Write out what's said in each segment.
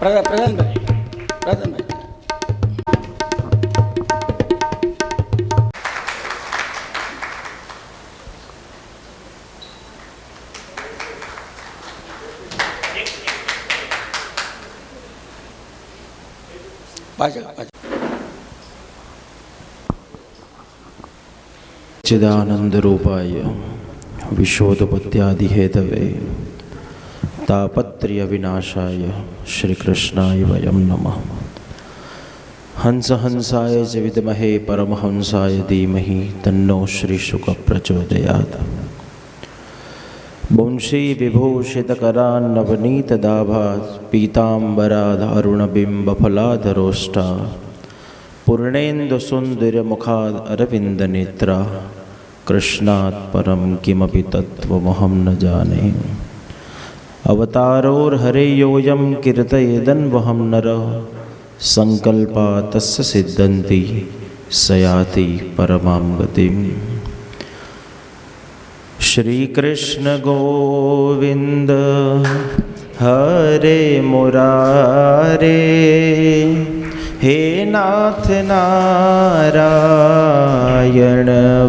પ્રધાનભાઈ પાછળ चिदानंद रूपाय विशोधपत्यादि हेतवे तापत्र्य विनाशाय श्री कृष्णाय वयं नमः। हंस हंसाय च विद्महे परमहंसाय धीमहि तन्नो श्री शुक प्रचोदयात्। वंशी विभूषितकरान्नवनीतदाभात् पीताम्बरादरुणबिम्बफलाधरोष्टा पूर्णेन्दुसुन्दरमुखाद् अरविन्दनेत्रा कृष्णात् परं किमपि तत्त्वमहं न जाने। अवतारोर्हरेयोऽयं कीर्तयेदन्वहं नरः संकल्पा तस्य सिद्धन्ति स याति परमां गतिम्। श्रीकृष्ण गोविन्द हरे मुरारे हे नाथ नारायण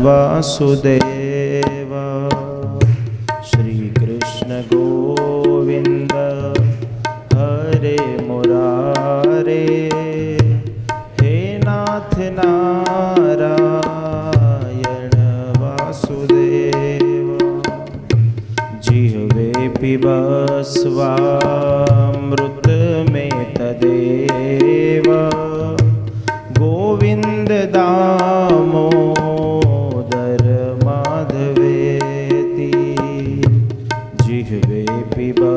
वासुदेव। श्री कृष्ण गोविंद हरे मुरारे हे नाथ नारायण वासुदेव। जिह्वे पिबा स्वामृत में तदेव गोविंद दामोदर माधवेति। जिह्वे पिबा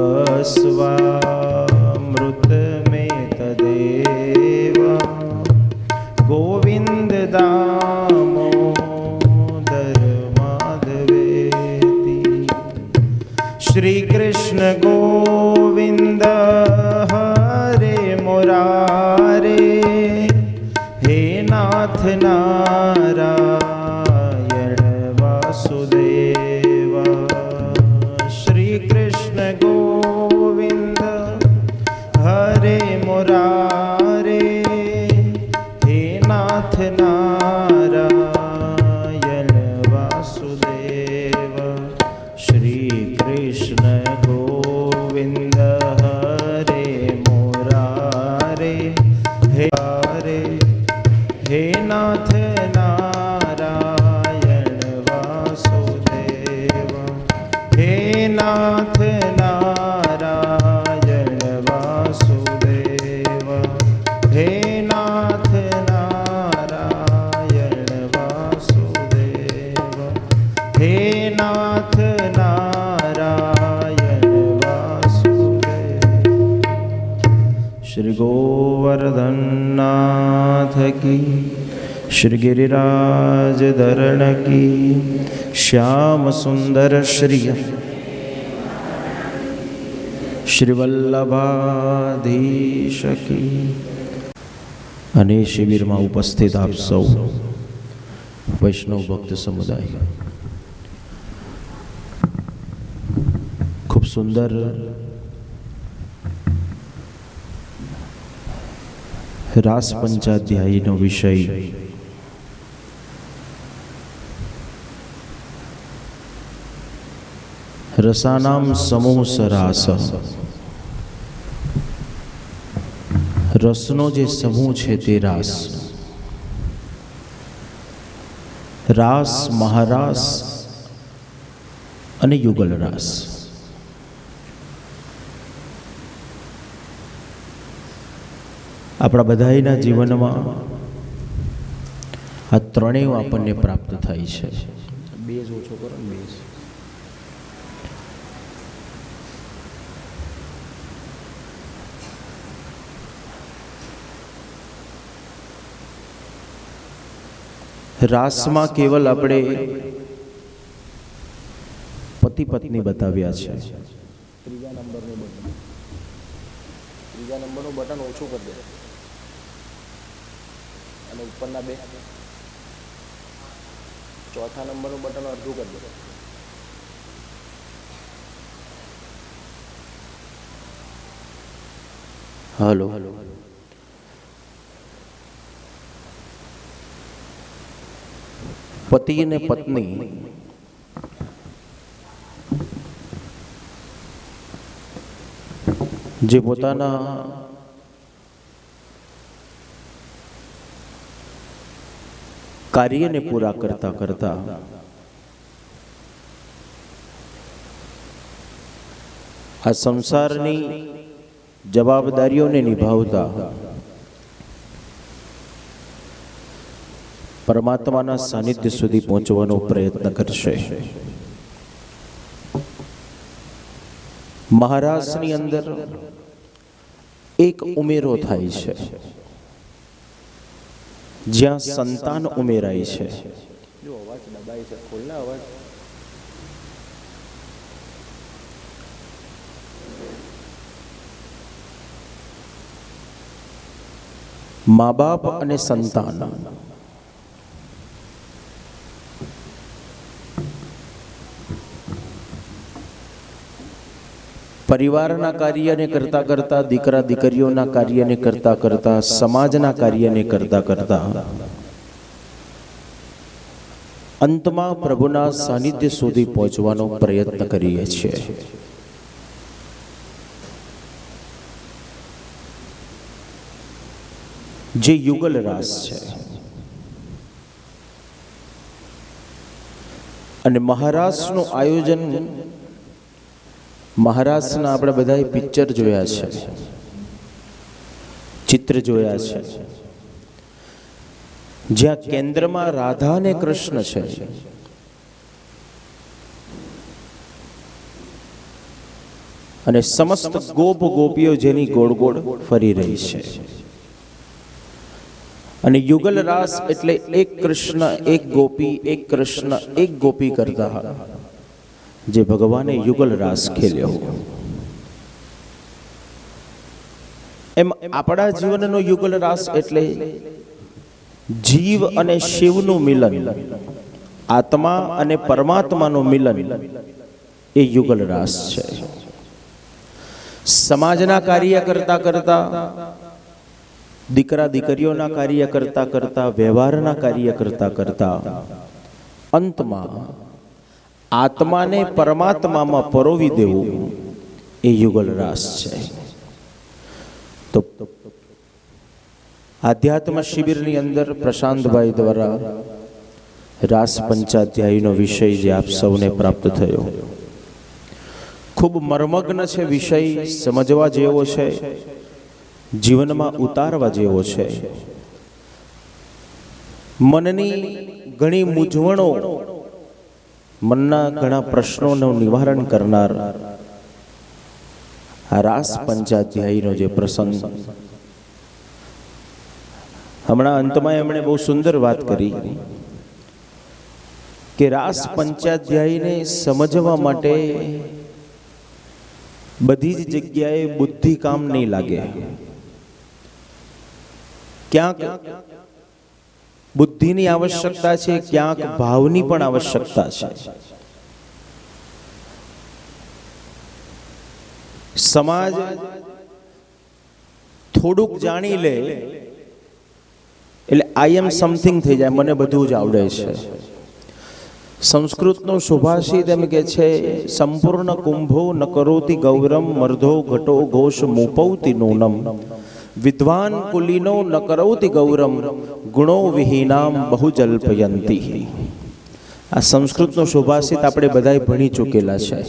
स्वामृत में तदेव गोविंद दामोदर माधवेति। श्री कृष्ण गोविंद हरे मुरारे हे नाथ नारायण वासुदेव। श्री कृष्ण गोविंद हरे मुरारे हे नाथ नारायण वासुदेव। श्री कृष्ण गोविंद हरे मुरारे हे हे नाथ नारायण वासुदेव। हे नाथ नारायण वासुदेव। हे नाथ नारायण वासुदेव। हे नाथ नारायण वासुदेव। श्री गोवर्धन नाथ की, श्री गिरिराज धरण की, श्याम सुंदर श्री श्री वल्लभाधीश की। અને શિબિરમાં ઉપસ્થિત આપ સૌ વૈષ્ણવ ભક્ત સમુદાય, ખૂબ સુંદર રાસ પંચાધ્યાયીનો વિષય રસાનામ સમૂહ રાસ। રસનો જે સમૂહ છે તે રાસ, રાસ, મહારાસ અને યુગલ રાસ। આપણા બધાના જીવનમાં આ ત્રણેય આપણને પ્રાપ્ત થાય છે। બેઝ ઓછો કરો ને, બેઝ। રાસમાં કેવલ આપણે પતિ પત્ની બતાવ્યા છે। ત્રીજા નંબરનું બટન ઓછું કરી દે અને ઉપરના બે ચોથા નંબરનું બટન અડધું કરી દે। હલો. પતિ અને પત્ની જે પોતાના કાર્યને પૂરા કરતા કરતા આ સંસારની જવાબદારીઓને નિભાવતા પરમાત્માના સાનિધ્ય સુધી પહોંચવાનો પ્રયત્ન કરશે. મહારાષ્ટ્રની અંદર એક ઉમેરો થાય છે, જ્યાં સંતાન ઉમેરાય છે. મા બાપ અને સંતાન પરિવારના કાર્યને કરતા કરતા, દીકરા દીકરીઓના કાર્યને કરતા કરતા, સમાજના કાર્યને કરતા કરતા અંતમાં પ્રભુના સાનિધ્ય સુધી પહોંચવાનો પ્રયત્ન કરીએ છીએ. જે યુગલ રાસ છે. અને મહારાષ્ટ્રનું આયોજન, મહારાષ્ટ્રના આપણે બધાએ પિક્ચર જોયા છે, ચિત્ર જોયા છે, જ્યાં કેન્દ્રમાં રાધા અને કૃષ્ણ છે અને સમસ્ત ગોપ ગોપીઓ જેની ગોળ ગોળ ફરી રહી છે. અને યુગલ રાસ એટલે એક કૃષ્ણ એક ગોપી, એક કૃષ્ણ એક ગોપી કરતા જે ભગવાને યુગલ રાસ ખેલ્યો. એમ આપણા જીવનનો યુગલ રાસ એટલે જીવ અને શિવનું મિલન, આત્મા અને પરમાત્માનું મિલન એ યુગલ રાસ છે. સમાજના કાર્ય કરતા કરતા, દીકરા દીકરીઓના કાર્ય કરતા કરતા, વ્યવહારના કાર્ય કરતા કરતા અંતમાં આત્માને પરમાત્મામાં પરોવી દેવું એ યુગલ રાસ છે. તો આધ્યાત્મ શિબિરની અંદર પ્રશાંતભાઈ દ્વારા રાસ પંચાધ્યાયનો વિષય જે આપ સૌને પ્રાપ્ત થયો, ખૂબ મર્મગ્ન છે વિષય, સમજવા જેવો છે, જીવનમાં ઉતારવા જેવો છે. મનની ઘણી મૂંઝવણો, મનના ઘણા પ્રશ્નોનું નિવારણ કરનાર આ રાસ પંચાધ્યાયનો જે પ્રસંગ, હમણાં અંતમાં એમણે બહુ સુંદર વાત કરી કે રાસ પંચાધ્યાયને સમજવા માટે બધી જ જગ્યાએ બુદ્ધિ કામ નહીં લાગે. ક્યાંક બુદ્ધિની આવશ્યકતા છે, ક્યાંક ભાવની પણ આવશ્યકતા છે. સમાજ થોડુંક જાણી લે એટલે આઈ એમ સમથિંગ થઈ જાય, મને બધું જ આવડે છે. સંસ્કૃતનો સુભાષિત એમ કે છે, સંપૂર્ણ કુંભો ન કરોતિ ગૌરમ મર્ધો ઘટો ઘોષ મુપૌતિ નૂનમ વિદ્વાન કુલીનો ન કરોતિ ગૌરમ ગુણો વિહીનામ બહુ જલ્પયંતી. આ સંસ્કૃતનો સુભાષિત આપણે બધાએ ભણી ચૂકેલા છે.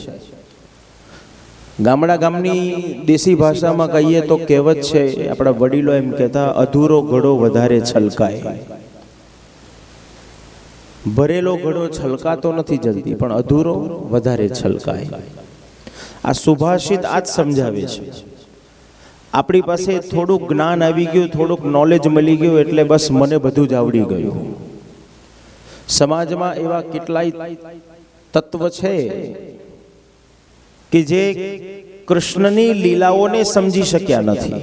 ગામડા ગામની દેશી ભાષામાં કહીએ તો કહેવત છે, આપણા વડીલો એમ કહેતા, અધૂરો ઘડો વધારે છલકાય. ભરેલો ઘડો છલકાતો નથી જલ્દી, પણ અધૂરો વધારે છલકાય. આ સુભાષિત આ જ સમજાવે છે. આપણી પાસે થોડુંક જ્ઞાન આવી ગયું, થોડુંક નોલેજ મળી ગયું એટલે બસ મને બધું જ આવડી ગયું. સમાજમાં એવા કેટલાય તત્વ છે કે જે કૃષ્ણની લીલાઓને સમજી શક્યા નથી.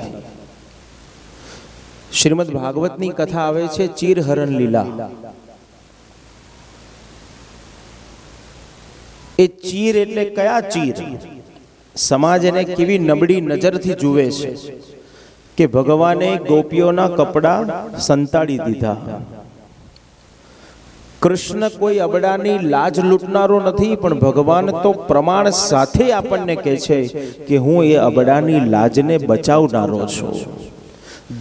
શ્રીમદ ભાગવતની કથા આવે છે, ચીરહરણ લીલા. એ ચીર એટલે કયા ચીર? સમાજ એને કેવી નબળી નજરથી જુએ છે. કે ભગવાને ગોપીઓના કપડા સંતાડી દીધા. કૃષ્ણ કોઈ અબડાની લાજ લૂંટનારો નથી, પણ ભગવાન તો પ્રમાણ સાથે આપણને કહે છે કે હું એ અબડાની લાજને બચાવનારો છું.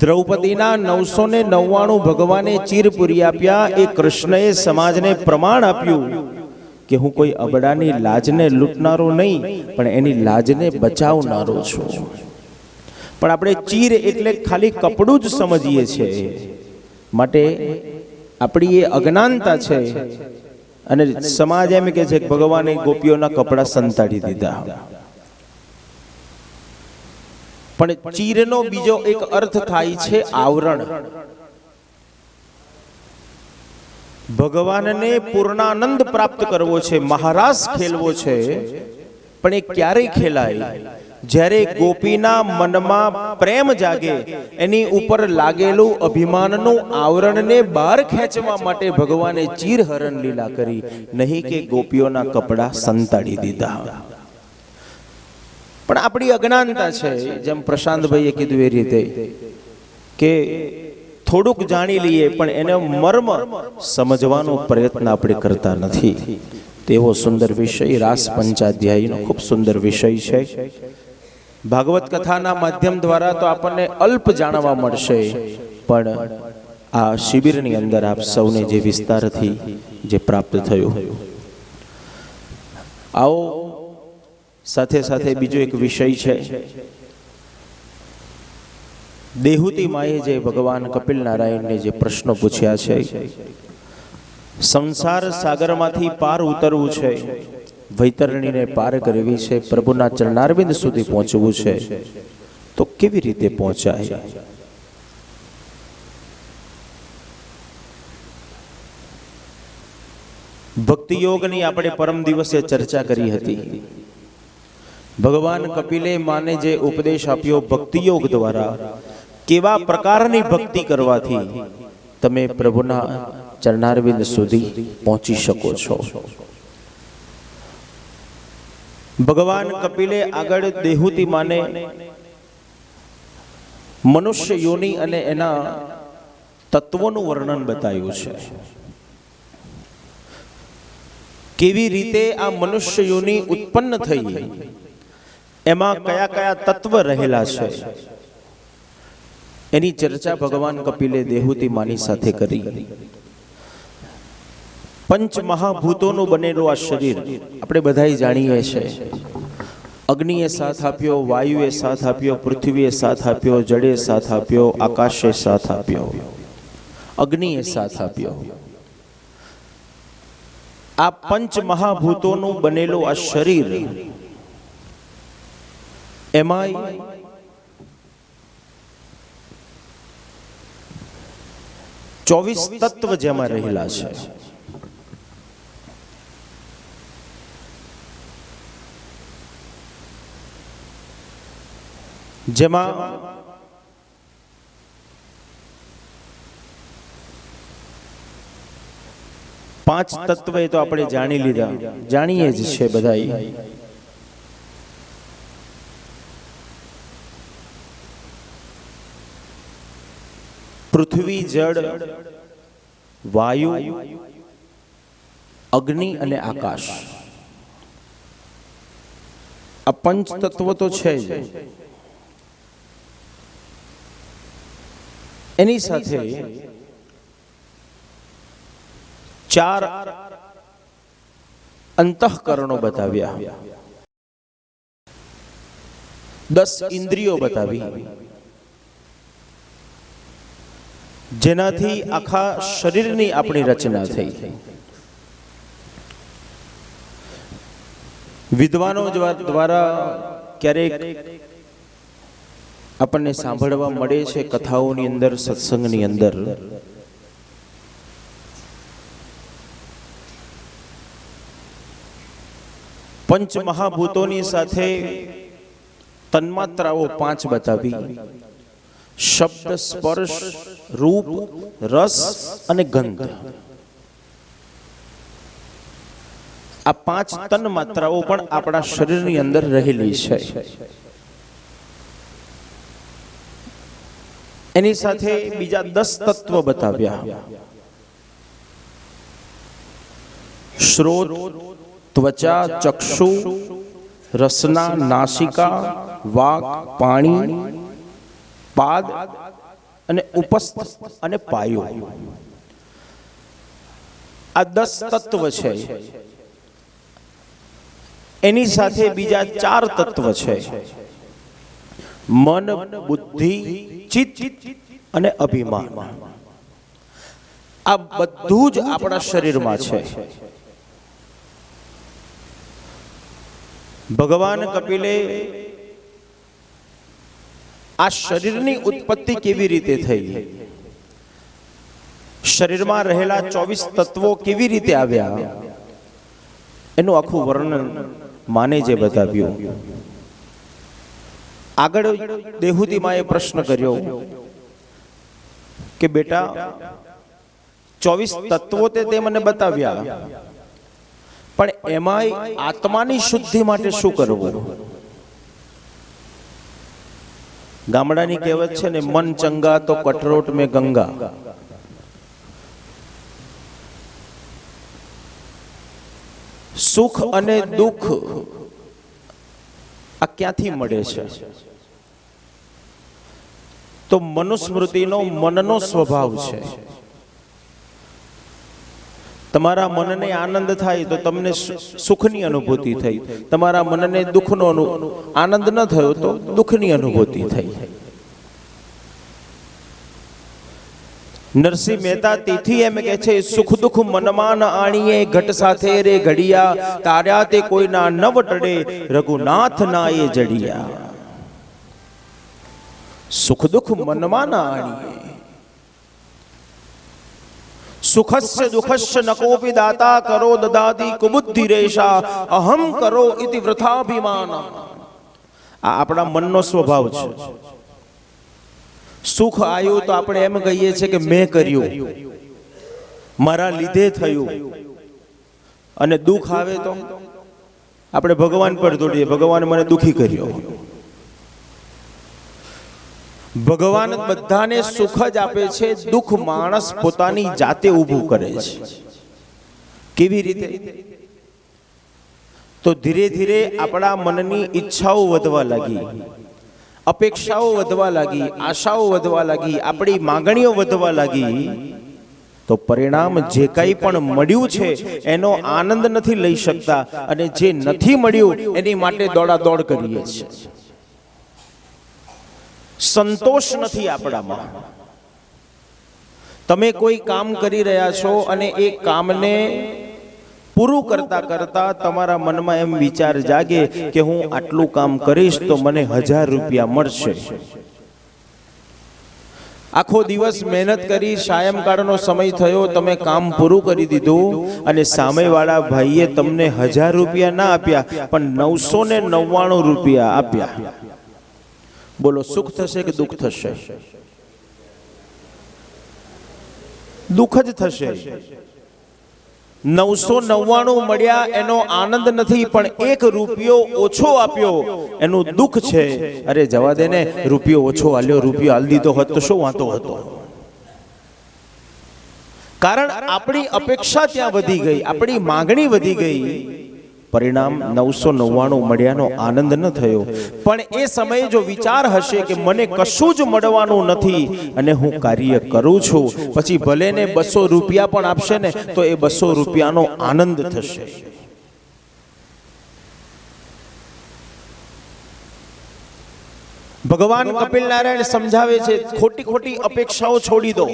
દ્રૌપદીના 999 ભગવાને ચીર પૂરી આપ્યા, એ કૃષ્ણએ સમાજને પ્રમાણ આપ્યું કે હું કોઈ અબડાની લાજને લૂંટનારો નહીં, પણ એની લાજને બચાવનારો છું. પણ આપણે ચીર એટલે ખાલી કપડું જ સમજીએ છીએ, માટે આપણી એ અજ્ઞાનતા છે. અને સમાજ એમ કે છે કે ભગવાને ગોપીઓના કપડા સંતાડી દીધા. પણ ચીરનો બીજો એક અર્થ થાય છે આવરણ. ભગવાનને પૂર્ણાનંદ પ્રાપ્ત કરવો છે, મહારાસ ખેલવો છે, પણ એ ક્યારે ખેલાય? જ્યારે ગોપીના મનમાં પ્રેમ જાગે, એની ઉપર લાગેલું અભિમાનનું આવરણને બહાર ખેંચવા માટે ભગવાને ચીરહરણ લીલા કરી, નહીં કે ગોપીઓના કપડા સંતાડી દીધા. પણ આપણી અજ્ઞાનતા છે, જેમ પ્રશાંતભાઈએ કીધું એ રીતે, કે થોડુંક જાણી લઈએ પણ એનો મર્મ સમજવાનો પ્રયત્ન આપણે કરતા નથી. તેવો સુંદર વિષય રાસ પંચાધ્યાયનો ખૂબ સુંદર વિષય છે. ભાગવત કથાના માધ્યમ દ્વારા તો આપણને અલ્પ જાણવા મળશે, પણ આ શિબિરની અંદર આપ સૌને જે વિસ્તારથી જે પ્રાપ્ત થયું. આવો સાથે સાથે બીજો એક વિષય છે. દેહુતી માએ જે ભગવાન કપિલ નારાયણને જે પ્રશ્નો પૂછ્યા છે, સંસાર સાગરમાંથી પાર ઉતરવું છે, વૈતરણીને પાર કરવી છે, પ્રભુના ચરણારવિંદ સુધી પહોંચવું છે, તો કેવી રીતે પહોંચાય? ભક્તિ યોગની આપણે પરમ દિવસે ચર્ચા કરી હતી. ભગવાન કપિલે માને જે ઉપદેશ આપ્યો ભક્તિ યોગ દ્વારા, કેવા પ્રકારની ભક્તિ કરવાથી તમે પ્રભુના ચરણારવિંદ સુધી પહોંચી શકો છો. ભગવાન કપિલે આગળ દેહુતી માને મનુષ્ય યોની અને એના તત્વોનું વર્ણન બતાવ્યું છે. કેવી રીતે આ મનુષ્ય યોની ઉત્પન્ન થઈ, એમાં કયા કયા તત્વ રહેલા છે, એની ચર્ચા ભગવાન કપિલે દેહુતી માની સાથે કરી. પંચ મહાભૂતોનું બનેલું આ શરીર આપણે બધાય જાણીએ છીએ. અગ્નિએ સાથ આપ્યો, વાયુએ સાથ આપ્યો, પૃથ્વીએ સાથ આપ્યો, જળે સાથ આપ્યો, આકાશે સાથ આપ્યો, અગ્નિએ સાથ આપ્યો. આ પંચ મહાભૂતોનું બનેલું આ શરીર, એમાંય ચોવીસ તત્વ જેમાં રહેલા છે. જેમાં 5 તત્વ એ તો આપણે જાણી લીધા, જાણીએ જ છે બધાય. પૃથ્વી, જળ, વાયુ, અગ્નિ અને આકાશ, આ પંચ તત્વ તો છે જ. એની સાથે 4 અંતઃકરણો બતાવ્યા, 10 ઇન્દ્રિયો બતાવી, જેનાથી આખા શરીરની આપણી રચના થઈ. વિદ્વાનો દ્વારા ક્યારેક આપણને સાંભળવા મળે છે કથાઓની અંદર, સત્સંગની અંદર, પંચ મહાભૂતોની સાથે તન્માત્રાઓ 5 બતાવી. શબ્દ, સ્પર્શ, રૂપ, રસ અને ગંધ, આ 5 તન માત્રાઓ પણ આપણા શરીરની અંદર રહેલી છે. એની સાથે બીજા 10 તત્વ બતાવ્યા. શ્રોત, ત્વચા, ચક્ષુ, રસના, નાસિકા, વાક, પાણી, પાદ અને ઉપસ્થ અને પાયો. આ 10 તત્વ છે. એની સાથે બીજા 4 તત્વ છે: મન, બુદ્ધિ, ચિત્ત અને અભિમાન. આ બધું જ આપણા શરીરમાં છે. ભગવાન કપિલે આ શરીરની ઉત્પત્તિ કેવી રીતે થઈ, શરીરમાં રહેલા 24 તત્વો કેવી રીતે આવ્યા, એનું આખું વર્ણન માને જે બતાવ્યું. આગળ દેહુતી માએ પ્રશ્ન કર્યો કે બેટા 24 તત્વો તે મને બતાવ્યા, પણ એમાંય આત્માની શુદ્ધિ માટે શું કરવું? ગામડાની કહેવત છે ને, મન ચંગા તો કઠરોટ મેં ગંગા. સુખ અને દુઃખ આ ક્યાંથી મળે છે? તો મનુસ્મૃતિનો મનનો સ્વભાવ છે. તમારા મનને આનંદ થાય તો તમને સુખની અનુભૂતિ થઈ, તમારા મનને દુઃખનો આનંદ ન થયો તો દુઃખની અનુભૂતિ થઈ. નરસિંહ મહેતા તેથી એમ કહે છે, સુખ દુઃખ મનમાં ન આણીએ, ઘટ સાથે રે ઘડિયા, તાર્યા તે કોઈના નવ ટડે, રઘુનાથ ના એ જડિયા. સુખ દુઃખ મનમાં ન આણીએ. સુખસ્ય દુઃખસ્ય નકોપી દાતા, કરો દદાતી કુબુદ્ધિ રેશા, અહમ કરો ઇતિ વૃથાભિમાન. આ આપણા મનનો સ્વભાવ છે. સુખ આવ્યું તો આપણે એમ કહીએ છીએ કે મેં કર્યું, મારા લીધે થયું. અને દુઃખ આવે તો આપણે ભગવાન પર દોડીએ, ભગવાન મને દુઃખી કર્યો. ભગવાન બધાને સુખ જ આપે છે, દુઃખ માણસ પોતાની જાતે ઊભું કરે છે. કેવી રીતે? તો ધીરે ધીરે આપણા મનની ઈચ્છાઓ વધવા લાગી, અપેક્ષાઓ વધવા લાગી, આશાઓ વધવા લાગી, આપણી માંગણીઓ વધવા લાગી. તો પરિણામ જે કંઈ પણ મળ્યું છે એનો આનંદ નથી લઈ શકતા, અને જે નથી મળ્યું એની માટે દોડાદોડ કરીએ છીએ. સંતોષ નથી આપણામાં. તમે કોઈ કામ કરી રહ્યા છો અને એ કામને પૂરું કરતા કરતા તમારા મનમાં એમ વિચાર જાગે કે હું આટલું કામ કરીશ તો મને 1000 રૂપિયા મળશે. આખો દિવસ મહેનત કરી, સાયંકાળનો સમય થયો, તમે કામ પૂરું કરી દીધું અને સામેવાળા ભાઈએ તમને 1000 રૂપિયા ના આપ્યા, પણ 999 રૂપિયા આપ્યા. બોલો, સુખ થશે કે દુઃખ થશે? દુઃખ જ થશે. 999 મળ્યા એનો આનંદ નથી, પણ 1 રૂપિયો ઓછો આપ્યો એનું દુઃખ છે. અરે જવા દે ને, રૂપિયો ઓછો આલ્યો, રૂપિયો આલ દીધો હોત તો શું વાંધો હતો? કારણ આપણી અપેક્ષા ત્યાં વધી ગઈ, આપણી માંગણી વધી ગઈ. પરિણામ 999 મળ્યાનો આનંદ ન થયો. પણ એ સમયે જો વિચાર હશે કે મને કશું જ મળવાનું નથી અને હું કાર્ય કરું છું, પછી ભલે ને 200 રૂપિયા પણ આપશે ને તો એ 200 રૂપિયાનો આનંદ થશે. ભગવાન કપિલ નારાયણ સમજાવે છે, ખોટી ખોટી અપેક્ષાઓ છોડી દો.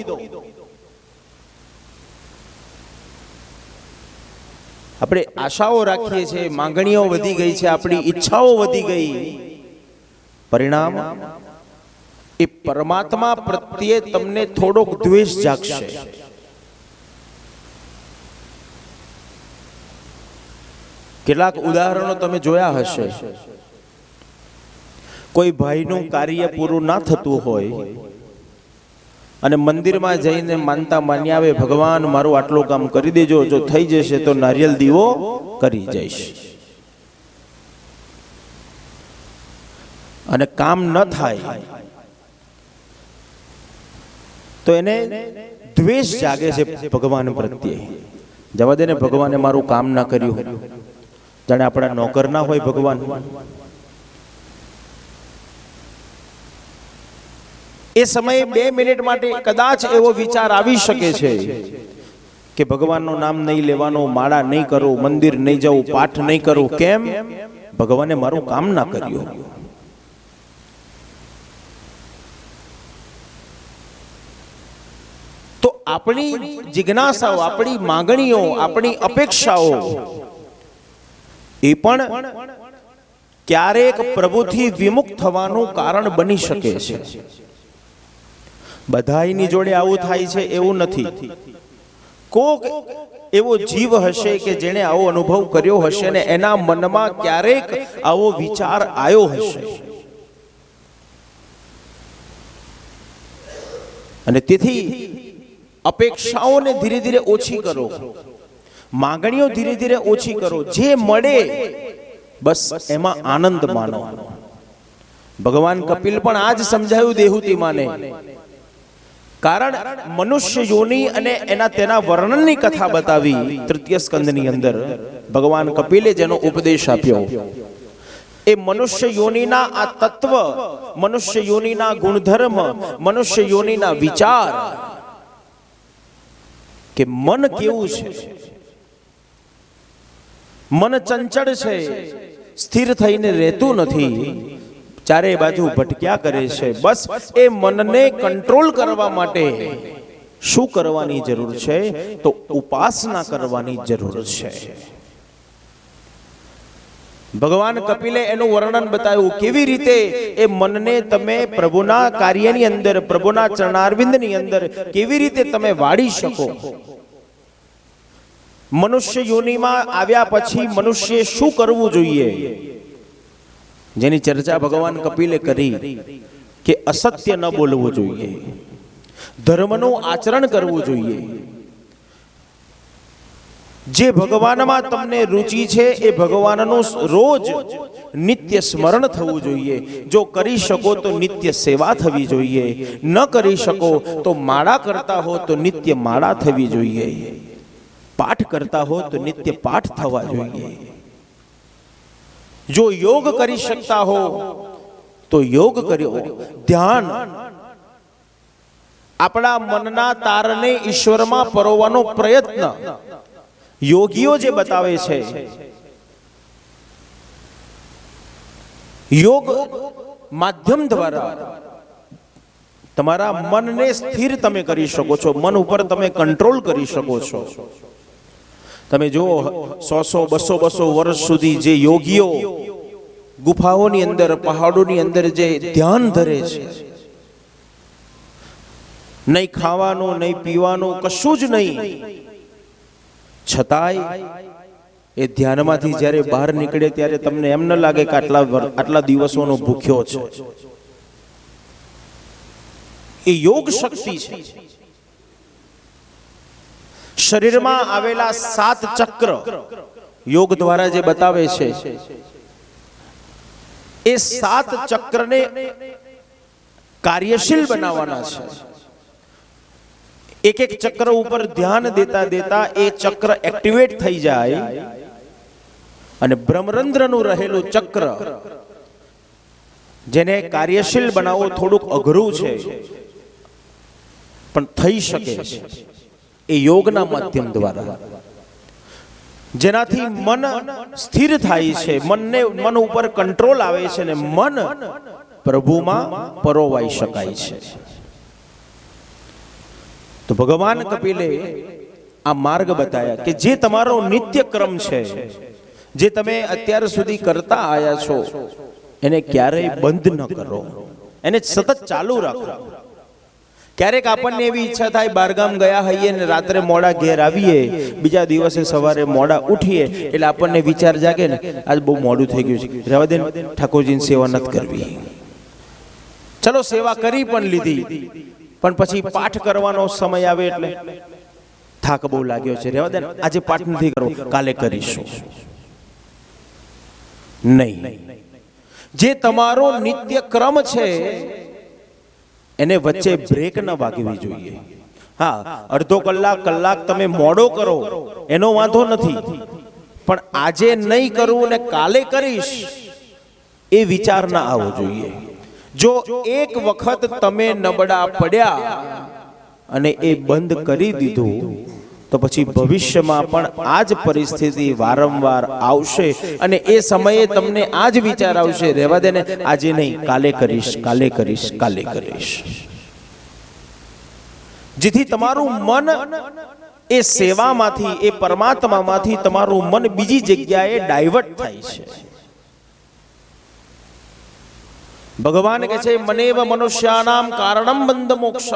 આપણે આશાઓ રાખીએ છીએ, માંગણીઓ વધી ગઈ છે, આપણી ઈચ્છાઓ વધી ગઈ. પરિણામ એ પરમાત્મા પ્રત્યે તમને થોડોક દ્વેષ જાગશે. કેટલાક ઉદાહરણો તમે જોયા હશે. કોઈ ભાઈનું કાર્ય પૂરું ના થતું હોય અને મંદિરમાં જઈને માનતા માની આવે, ભગવાન મારું આટલું કામ કરી દેજો, જો થઈ જશે તો નારિયેલ દીવો કરી જઈશ. અને કામ ન થાય તો એને દ્વેષ જાગે છે ભગવાન પ્રત્યે. જવા દે ને, ભગવાને મારું કામ ના કર્યું, જાણે આપણા નોકર ના હોય ભગવાન. એ સમયે 2 મિનિટ માટે કદાચ એવો વિચાર આવી શકે છે કે ભગવાનનું નામ નહીં લેવાનું, માળા નહીં કરું, મંદિર નહીં જવું, પાઠ નહીં કરું. કેમ? ભગવાને મારું કામ ના કર્યું. તો આપણી જિજ્ઞાસાઓ, આપણી માંગણીઓ, આપણી અપેક્ષાઓ એ પણ ક્યારેક પ્રભુથી વિમુખ થવાનું કારણ બની શકે છે. બધાની જોડે આવું થાય છે એવું નથી. કોક એવો જીવ હશે કે જેણે આવો અનુભવ કર્યો હશે ને એના મનમાં ક્યારેક આવો વિચાર આવ્યો હશે. અને તેથી અપેક્ષાઓને ધીરે ધીરે ઓછી કરો, માંગણીઓ ધીરે ધીરે ઓછી કરો. જે મળે બસ એમાં આનંદ માનો. ભગવાન કપિલ પણ આજ સમજાયું દેહુતી માને. કારણ મનુષ્ય યોની અને તેના વર્ણનની કથા બતાવી તૃતીય સ્કંદની અંદર. ભગવાન કપિલે જેનો ઉપદેશ આપ્યો એ મનુષ્ય યોનીના આ તત્વ, મનુષ્ય યોનીના ગુણધર્મ, મનુષ્ય યોનીના વિચાર, કે મન કેવું છે. મન ચંચળ છે, સ્થિર થઈને રહેતું નથી, ચારે બાજુ ભટક્યા કરે છે. બસ એ મનને કંટ્રોલ કરવા માટે શું કરવાની જરૂર છે? તો ઉપાસના કરવાની જરૂર છે. ભગવાન કપિલે એનું વર્ણન બતાવ્યું કેવી રીતે એ મનને તમે પ્રભુના કાર્યની અંદર, પ્રભુના ચરણારવિંદની અંદર કેવી રીતે તમે વાળી શકો. મનુષ્ય યોનિમાં આવ્યા પછી મનુષ્ય શું કરવું જોઈએ, જેની ચર્ચા ભગવાન કપિલે કરી કે અસત્ય ન બોલવું જોઈએ, ધર્મનું આચરણ કરવું જોઈએ. જે ભગવાનમાં તમને રુચિ છે એ ભગવાનનું રોજ નિત્ય સ્મરણ થવું જોઈએ. જો કરી શકો તો નિત્ય સેવા થવી જોઈએ, ન કરી શકો તો માળા કરતા હો તો નિત્ય માળા થવી જોઈએ, પાઠ કરતા હો તો નિત્ય પાઠ થવા જોઈએ. જો યોગ કરી શકતા હો તો યોગ કર્યો. ધ્યાન, આપણા મનના તારને ઈશ્વરમાં પરોવવાનો પ્રયત્ન યોગીઓ જે બતાવે છે. યોગ માધ્યમ દ્વારા તમારા મનને સ્થિર તમે કરી શકો છો, મન ઉપર તમે કંટ્રોલ કરી શકો છો. તમે જો 100-200 વર્ષ સુધી જે યોગીઓ ગુફાઓની અંદર, પહાડોની અંદર જે ધ્યાન ધરે છે, નહીં ખાવાનું, નહીં પીવાનું, કશું જ નહીં, છતાંય એ ધ્યાનમાંથી જ્યારે બહાર નીકળે ત્યારે તમને એમ ન લાગે કે આટલા દિવસોનો ભૂખ્યો છે. એ યોગ શક્તિ છે. શરીરમાં આવેલા 7 ચક્ર યોગ દ્વારા જે બતાવે છે, એ 7 ચક્રને કાર્યશીલ બનાવવાના છે. એક એક ચક્ર ઉપર ધ્યાન દેતા દેતા એ ચક્ર એક્ટિવેટ થઈ જાય અને બ્રહ્મરંધ્રનું રહેલું ચક્ર, જેને કાર્યશીલ બનાવવું થોડુંક અઘરું છે પણ થઈ શકે છે, એ યોગના માધ્યમ દ્વારા, જેનાથી મન સ્થિર થાય છે, મન ઉપર કંટ્રોલ આવે છે અને મન પ્રભુમાં પરોવાઈ શકાય છે. તો ભગવાન કપિલે આ માર્ગ બતાયા કે જે તમારો નિત્ય ક્રમ છે, જે તમે અત્યાર સુધી કરતા આયા છો, એને ક્યારેય બંધ ન કરો, એને સતત ચાલુ રાખો. ક્યારેક આપણને એવી ઈચ્છા થાય, બારગામ ગયા હોઈએ ને રાત્રે મોડા ઘેર આવીએ, બીજા દિવસે સવારે મોડા ઉઠીએ એટલે આપણને વિચાર જાગે ને આજ બહુ મોડું થઈ ગયું છે, રહેવા દે, ઠાકોરજીની સેવા નથી કરવી. ચલો સેવા કરી પણ લીધી, પણ પછી પાઠ કરવાનો સમય આવે એટલે થાક બહુ લાગ્યો છે, રહેવા દે, આજે પાઠ નથી કરવો, કાલે કરીશું. નહીં, જે તમારો નિત્ય ક્રમ છે એને વચ્ચે બ્રેક ન વાગવી જોઈએ. હા, અડધો કલાક તમે મોડો કરો એનો વાંધો નથી, પણ આજે નહીં કરું ને કાલે કરીશ એ વિચાર ના આવવો જોઈએ. જો એક વખત તમે નબળા પડ્યા અને એ બંધ કરી દીધું તો પછી ભવિષ્યમાં પણ આ જ પરિસ્થિતિ વારંવાર આવશે અને એ સમયે તમને આ જ વિચાર આવશે, રહેવા દે ને, આજે નહીં કાલે કરીશ, કાલે કરીશ, કાલે કરીશ. જેથી તમારું મન એ સેવામાંથી, એ પરમાત્મામાંથી તમારું મન બીજી જગ્યાએ ડાયવર્ટ થાય છે. ભગવાન કહે છે મનેવ મનુષ્યાનામ કારણમ બંધ મોક્ષ.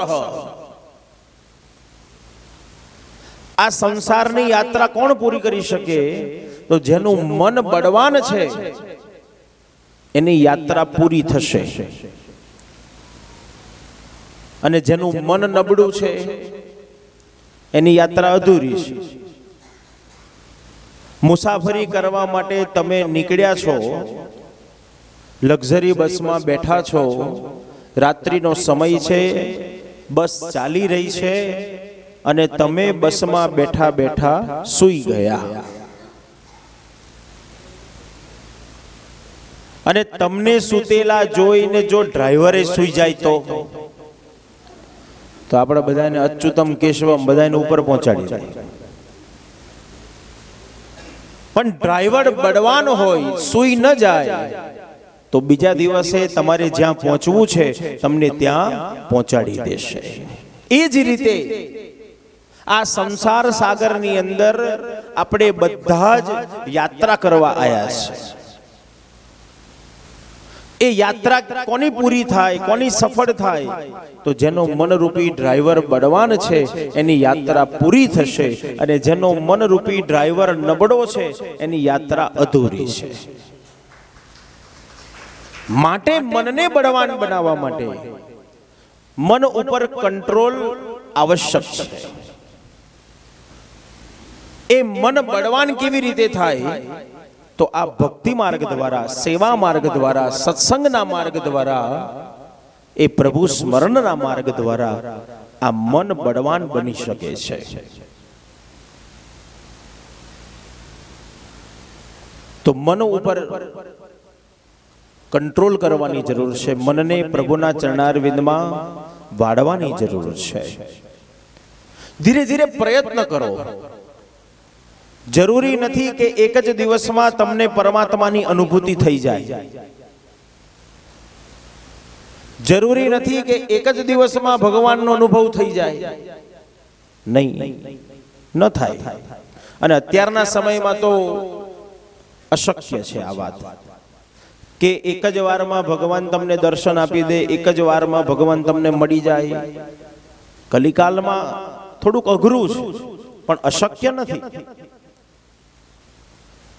આ સંસારની યાત્રા કોણ પૂરી કરી શકે? તો જેનું મન બળવાન છે એની યાત્રા પૂરી થશે, અને જેનું મન નબળું છે એની યાત્રા અધૂરી છે. મુસાફરી કરવા માટે તમે નીકળ્યા છો, લક્ઝરી બસમાં બેઠા છો, રાત્રિનો સમય છે, બસ ચાલી રહી છે અને તમે બસમાં બેઠા બેઠા સૂઈ ગયા. અને તમને સૂતેલા જોઈને જો ડ્રાઈવરે સૂઈ જાય તો આપણે બધાને અચ્યુતમ કેશવમ બધાને ઉપર પહોંચાડી જાય. પણ ડ્રાઈવર બળવાન હોય, સૂઈ ન જાય તો બીજા દિવસે તમારે જ્યાં પહોંચવું છે તમને ત્યાં પહોંચાડી દેશે. એ જ રીતે આ સંસાર સાગરની અંદર આપણે બધા જ યાત્રા કરવા આવ્યા છે. એ યાત્રા કોની પૂરી થાય, કોની સફળ થાય? તો જેનો મનરૂપી ડ્રાઈવર બળવાન છે એની યાત્રા પૂરી થશે, અને જેનો મનરૂપી ડ્રાઈવર નબળો છે એની યાત્રા અધૂરી છે. માટે મનને બળવાન બનાવવા માટે મન ઉપર કંટ્રોલ આવશ્યક છે. એ મન બળવાન કેવી રીતે થાય? તો આ ભક્તિ માર્ગ દ્વારા, સેવા માર્ગ દ્વારા, સત્સંગના માર્ગ દ્વારા, એ પ્રભુ સ્મરણના માર્ગ દ્વારા આ મન બળવાન બની શકે છે. તો મન ઉપર કંટ્રોલ કરવાની જરૂર છે. મનને પ્રભુના ચરણારવિંદમાં વાળવાની જરૂર છે. ધીરે ધીરે પ્રયત્ન કરો. જરૂરી નથી કે એક જ દિવસમાં તમને પરમાત્માની અનુભૂતિ થઈ જાય. જરૂરી નથી કે એક જ દિવસમાં ભગવાનનો અનુભવ થઈ જાય. નહીં, ન થાય. અને અત્યારના સમયમાં તો અશક્ય છે આ વાત કે એક જ વારમાં ભગવાન તમને દર્શન આપી દે, એક જ વારમાં ભગવાન તમને મળી જાય. કલિકાલમાં થોડુંક અઘરું છે, પણ અશક્ય નથી.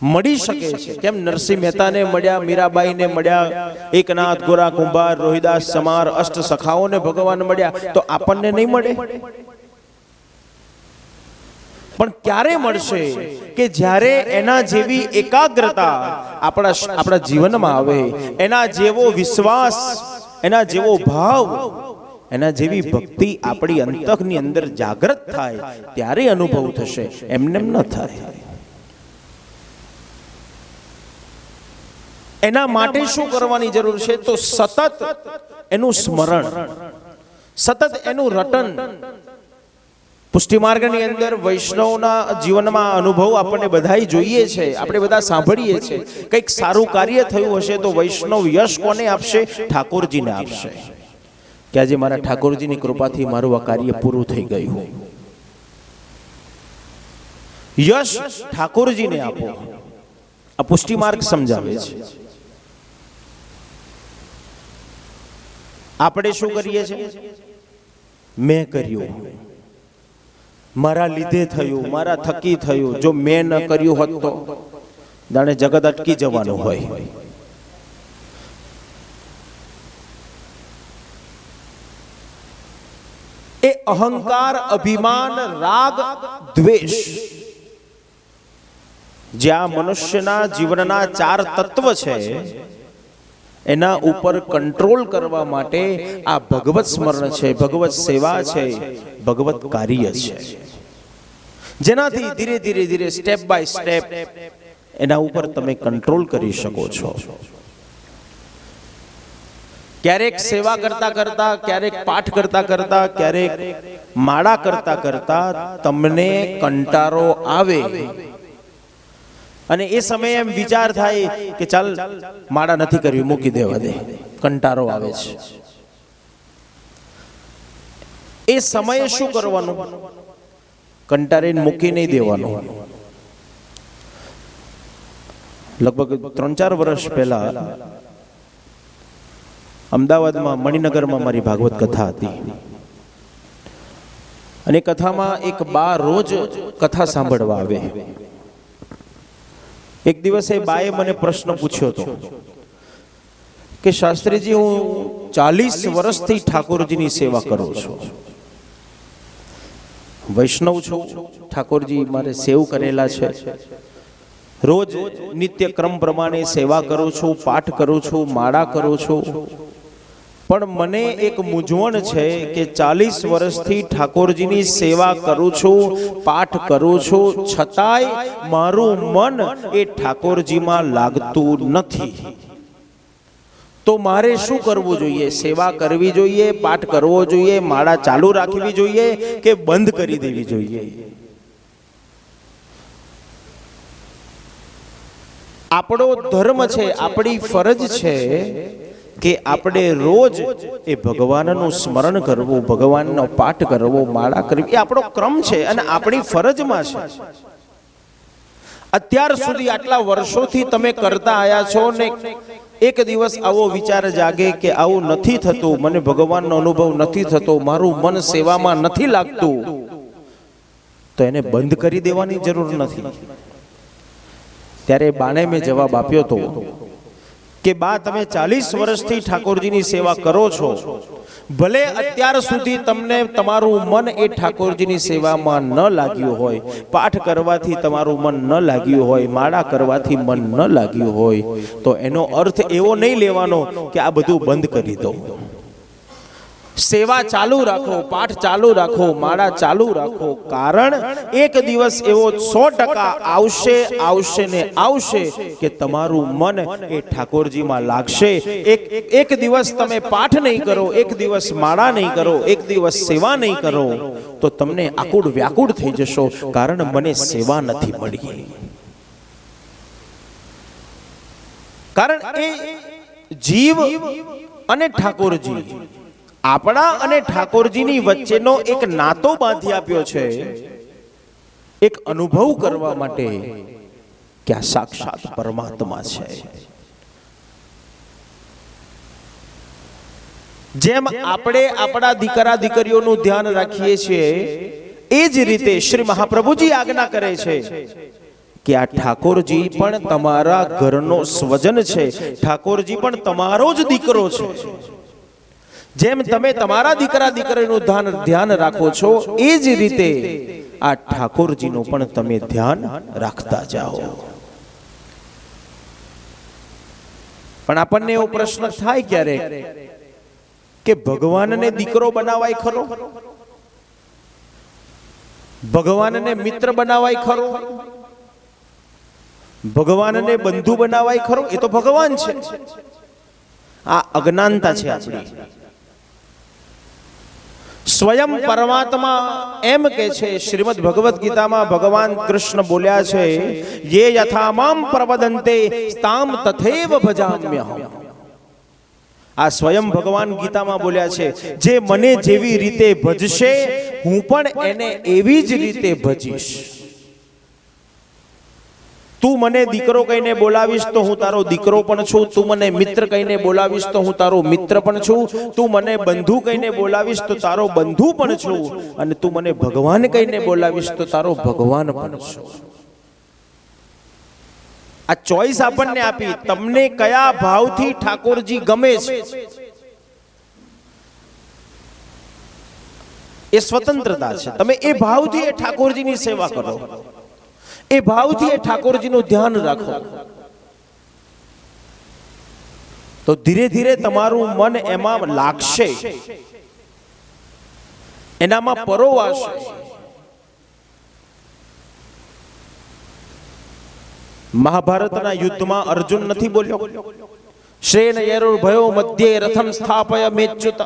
મળી શકે છે. કેમ? નરસિંહ મહેતાને મળ્યા, મીરાબાઈને મળ્યા, એકનાથ, ગોરા કુંભાર, રોહિદાસ સમાર, અષ્ટ સખાઓને ભગવાન મળ્યા, તો આપણને નહીં મળે? પણ ક્યારે મળશે? કે જ્યારે એના જેવી એકાગ્રતા આપણા જીવનમાં આવે, એના જેવો વિશ્વાસ, એના જેવો ભાવ, એના જેવી ભક્તિ આપણી અંતઃની અંદર જાગૃત થાય, ત્યારે અનુભવ થશે. એમને એમ ન થાય. એના માટે શું કરવાની જરૂર છે? તો સતત એનું સ્મરણ, સતત એનું રટન. પુષ્ટિ માર્ગની અંદર વૈષ્ણવના જીવનમાં અનુભવ આપણને બધાય જોઈએ છે, આપણે બધા સાંભળીએ છીએ. કંઈક સારું કાર્ય થયું હશે તો વૈષ્ણવ યશ કોને આપશે? ઠાકોરજીને આપશે. કે આજે મારા ઠાકોરજીની કૃપાથી મારું આ કાર્ય પૂરું થઈ ગયું. યશ ઠાકોરજીને આપો. આ પુષ્ટિ માર્ગ સમજાવે છે. આપણે શું કરીએ છીએ? મેં કર્યું, મારા લીધે થયું, મારા થકી થયું. જો મેં ન કર્યું હોત તો જાણે જગત અટકી જવાનું હોય. એ અહંકાર, અભિમાન, રાગ, દ્વેષ, જે આ મનુષ્યના જીવનના ચાર તત્વ છે, એના ઉપર કંટ્રોલ કરવા માટે આ ભગવત સ્મરણ છે, ભગવત સેવા છે, ભગવત કાર્ય છે, જેનાથી ધીરે ધીરે ધીરે સ્ટેપ બાય સ્ટેપ એના ઉપર તમે કંટ્રોલ કરી શકો છો. ક્યારેક સેવા કરતા કરતા, ક્યારેક પાઠ કરતા કરતા, ક્યારેક માળા કરતા કરતા તમને કંટાળો આવે અને એ સમયે એમ વિચાર થાય કે ચાલ માળા નથી કરવી, મૂકી દેવા દે, કંટાળો આવે છે. એ સમયે શું કરવાનું? કંટાળીને મૂકી નહીં દેવાનું. લગભગ 3-4 વર્ષ પહેલા અમદાવાદમાં મણિનગરમાં મારી ભાગવત કથા હતી અને કથામાં એક બા રોજ કથા સાંભળવા આવે. એક દિવસે બાએ મને પ્રશ્ન પૂછ્યો હતો કે શાસ્ત્રીજી, હું 40 વર્ષથી ઠાકોરજીની સેવા કરું છું, વૈષ્ણવ છું, ઠાકોરજી મારે સેવ કરેલા છે, રોજ નિત્ય ક્રમ પ્રમાણે સેવા કરું છું, પાઠ કરું છું, માળા કરું છું, પણ મને એક મૂંઝવણ છે કે 40 વર્ષથી ઠાકોરજીની સેવા કરું છું, પાઠ કરું છું, છતાંય મારું મન એ ઠાકોરજીમાં લાગતું નથી. તો મારે શું કરવું જોઈએ? સેવા કરવી જોઈએ, પાઠ કરવો જોઈએ, માળા ચાલુ રાખવી જોઈએ કે બંધ કરી દેવી જોઈએ? આપણો ધર્મ છે, આપણી ફરજ છે કે આપણે રોજ એ ભગવાનનું સ્મરણ કરવું, ભગવાનનો પાઠ કરવો, માળા કરવી, એ આપણો ક્રમ છે અને આપણી ફરજમાં છે. અત્યાર સુધી આટલા વર્ષોથી તમે કરતા આવ્યા છો ને એક દિવસ આવો વિચાર જાગે કે આવું નથી થતું, મને ભગવાનનો અનુભવ નથી થતો, મારું મન સેવામાં નથી લાગતું, તો એને બંધ કરી દેવાની જરૂર નથી. ત્યારે બાને મેં જવાબ આપ્યો હતો કે બા, તમે 40 વર્ષથી ઠાકોરજીની સેવા કરો છો, ભલે અત્યાર સુધી તમને તમારું મન એ ઠાકોરજીની સેવામાં ન લાગ્યું હોય, પાઠ કરવાથી તમારું મન ન લાગ્યું હોય, માળા કરવાથી મન ન લાગ્યું હોય, તો એનો અર્થ એવો નહીં લેવાનો કે આ બધું બંધ કરી દો. સેવા ચાલુ રાખો, પાઠ ચાલુ રાખો, માળા ચાલુ રાખો, કારણ એક દિવસ એવો 100% આવશે ને આવશે કે તમારું મન એ ઠાકોરજીમાં લાગશે. એક દિવસ તમે પાઠ નહીં કરો, એક દિવસ માળા નહીં કરો, એક દિવસ સેવા નહીં કરો તો તમને આકુળ વ્યાકુળ થઈ જશો, કારણ મને સેવા નથી મળી. કારણ એ જીવ અને ઠાકોરજી, આપણા અને ઠાકોરજીની વચ્ચેનો એક નાતો બાંધી આપ્યો છે, એક અનુભવ કરવા માટે કે આ સાક્ષાત પરમાત્મા છે. જેમ આપણે આપણા દીકરા દીકરીઓનું ધ્યાન રાખીએ છીએ, એ જ રીતે શ્રી મહાપ્રભુજી આજ્ઞા કરે છે કે આ ઠાકોરજી પણ તમારા ઘરનો સ્વજન છે, ઠાકોરજી પણ તમારો જ દીકરો છે. જેમ તમે તમારા દીકરા દીકરીનું ધ્યાન રાખો છો, એ જ રીતે આ ઠાકોરજીનું પણ તમે ધ્યાન રાખતા જાઓ. પણ આપણને એવો પ્રશ્ન થાય ક્યારેક કે ભગવાનને દીકરો બનાવાય ખરો? ભગવાનને મિત્ર બનાવાય ખરો? ભગવાનને બંધુ બનાવાય ખરો? એ તો ભગવાન છે. આ અજ્ઞાનતા છે આપણી. સ્વયં પરમાત્મા એમ કે છે, શ્રીમદ ભગવદ ગીતામાં ભગવાન કૃષ્ણ બોલ્યા છે, યે યથા મામ પ્રવદન્તે તામ તથૈવ ભજામ્યહમ. આ સ્વયં ભગવાન ગીતામાં બોલ્યા છે, જે મને જેવી રીતે ભજશે હું પણ એને એવી જ રીતે ભજીશ. તું મને દીકરો કહીને બોલાવીશ તો હું તારો દીકરો પણ છું, તું મને મિત્ર કહીને બોલાવીશ તો હું તારો મિત્ર પણ છું, તું મને બંધુ કહીને બોલાવીશ તો તારો બંધુ પણ છું, અને તું મને ભગવાન કહીને બોલાવીશ તો તારો ભગવાન પણ છું. આ ચોઈસ આપણને આપી. તમને કયા ભાવથી ઠાકોરજી ગમે છે એ સ્વતંત્રતા છે. તમે એ ભાવથી એ ઠાકોરજીની સેવા કરો, એ ભાવથી એ ઠાકોરજીનું ધ્યાન રાખો. તો ધીરે ધીરે તમારું મન એમાં લાગશે, એનામાં પરોવાશે. મહાભારતના યુદ્ધમાં અર્જુન નથી બોલ્યો, શ્રેન યરુર્ભયો મધ્યે રથમ સ્થાપય મેચ્યુત.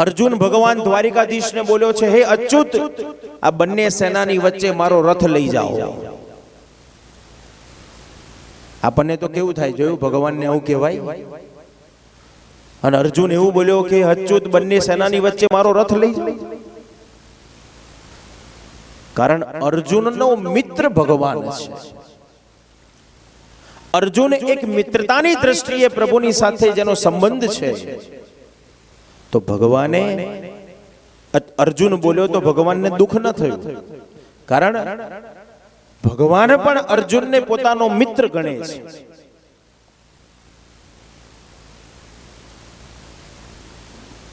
અર્જુન ભગવાન દ્વારિકાધીશને બોલ્યો છે, હે અચ્યુત, આ બંને સેનાની વચ્ચે મારો રથ લઈ જાઓ. આપણને તો કેવું થાય, જોયું ભગવાનને આવું કહેવાય? અને અર્જુન એવું બોલ્યો કે અચ્યુત, બંને સેનાની વચ્ચે મારો રથ લઈ જાઓ. કારણ અર્જુનનો મિત્ર ભગવાન છે. અર્જુન એક મિત્રતાની દ્રષ્ટિએ પ્રભુની સાથે જેનો સંબંધ છે, તો ભગવાને અર્જુન બોલ્યો તો ભગવાનને દુઃખ ન થયું. કારણ ભગવાન પણ અર્જુનને પોતાનો મિત્ર ગણે છે.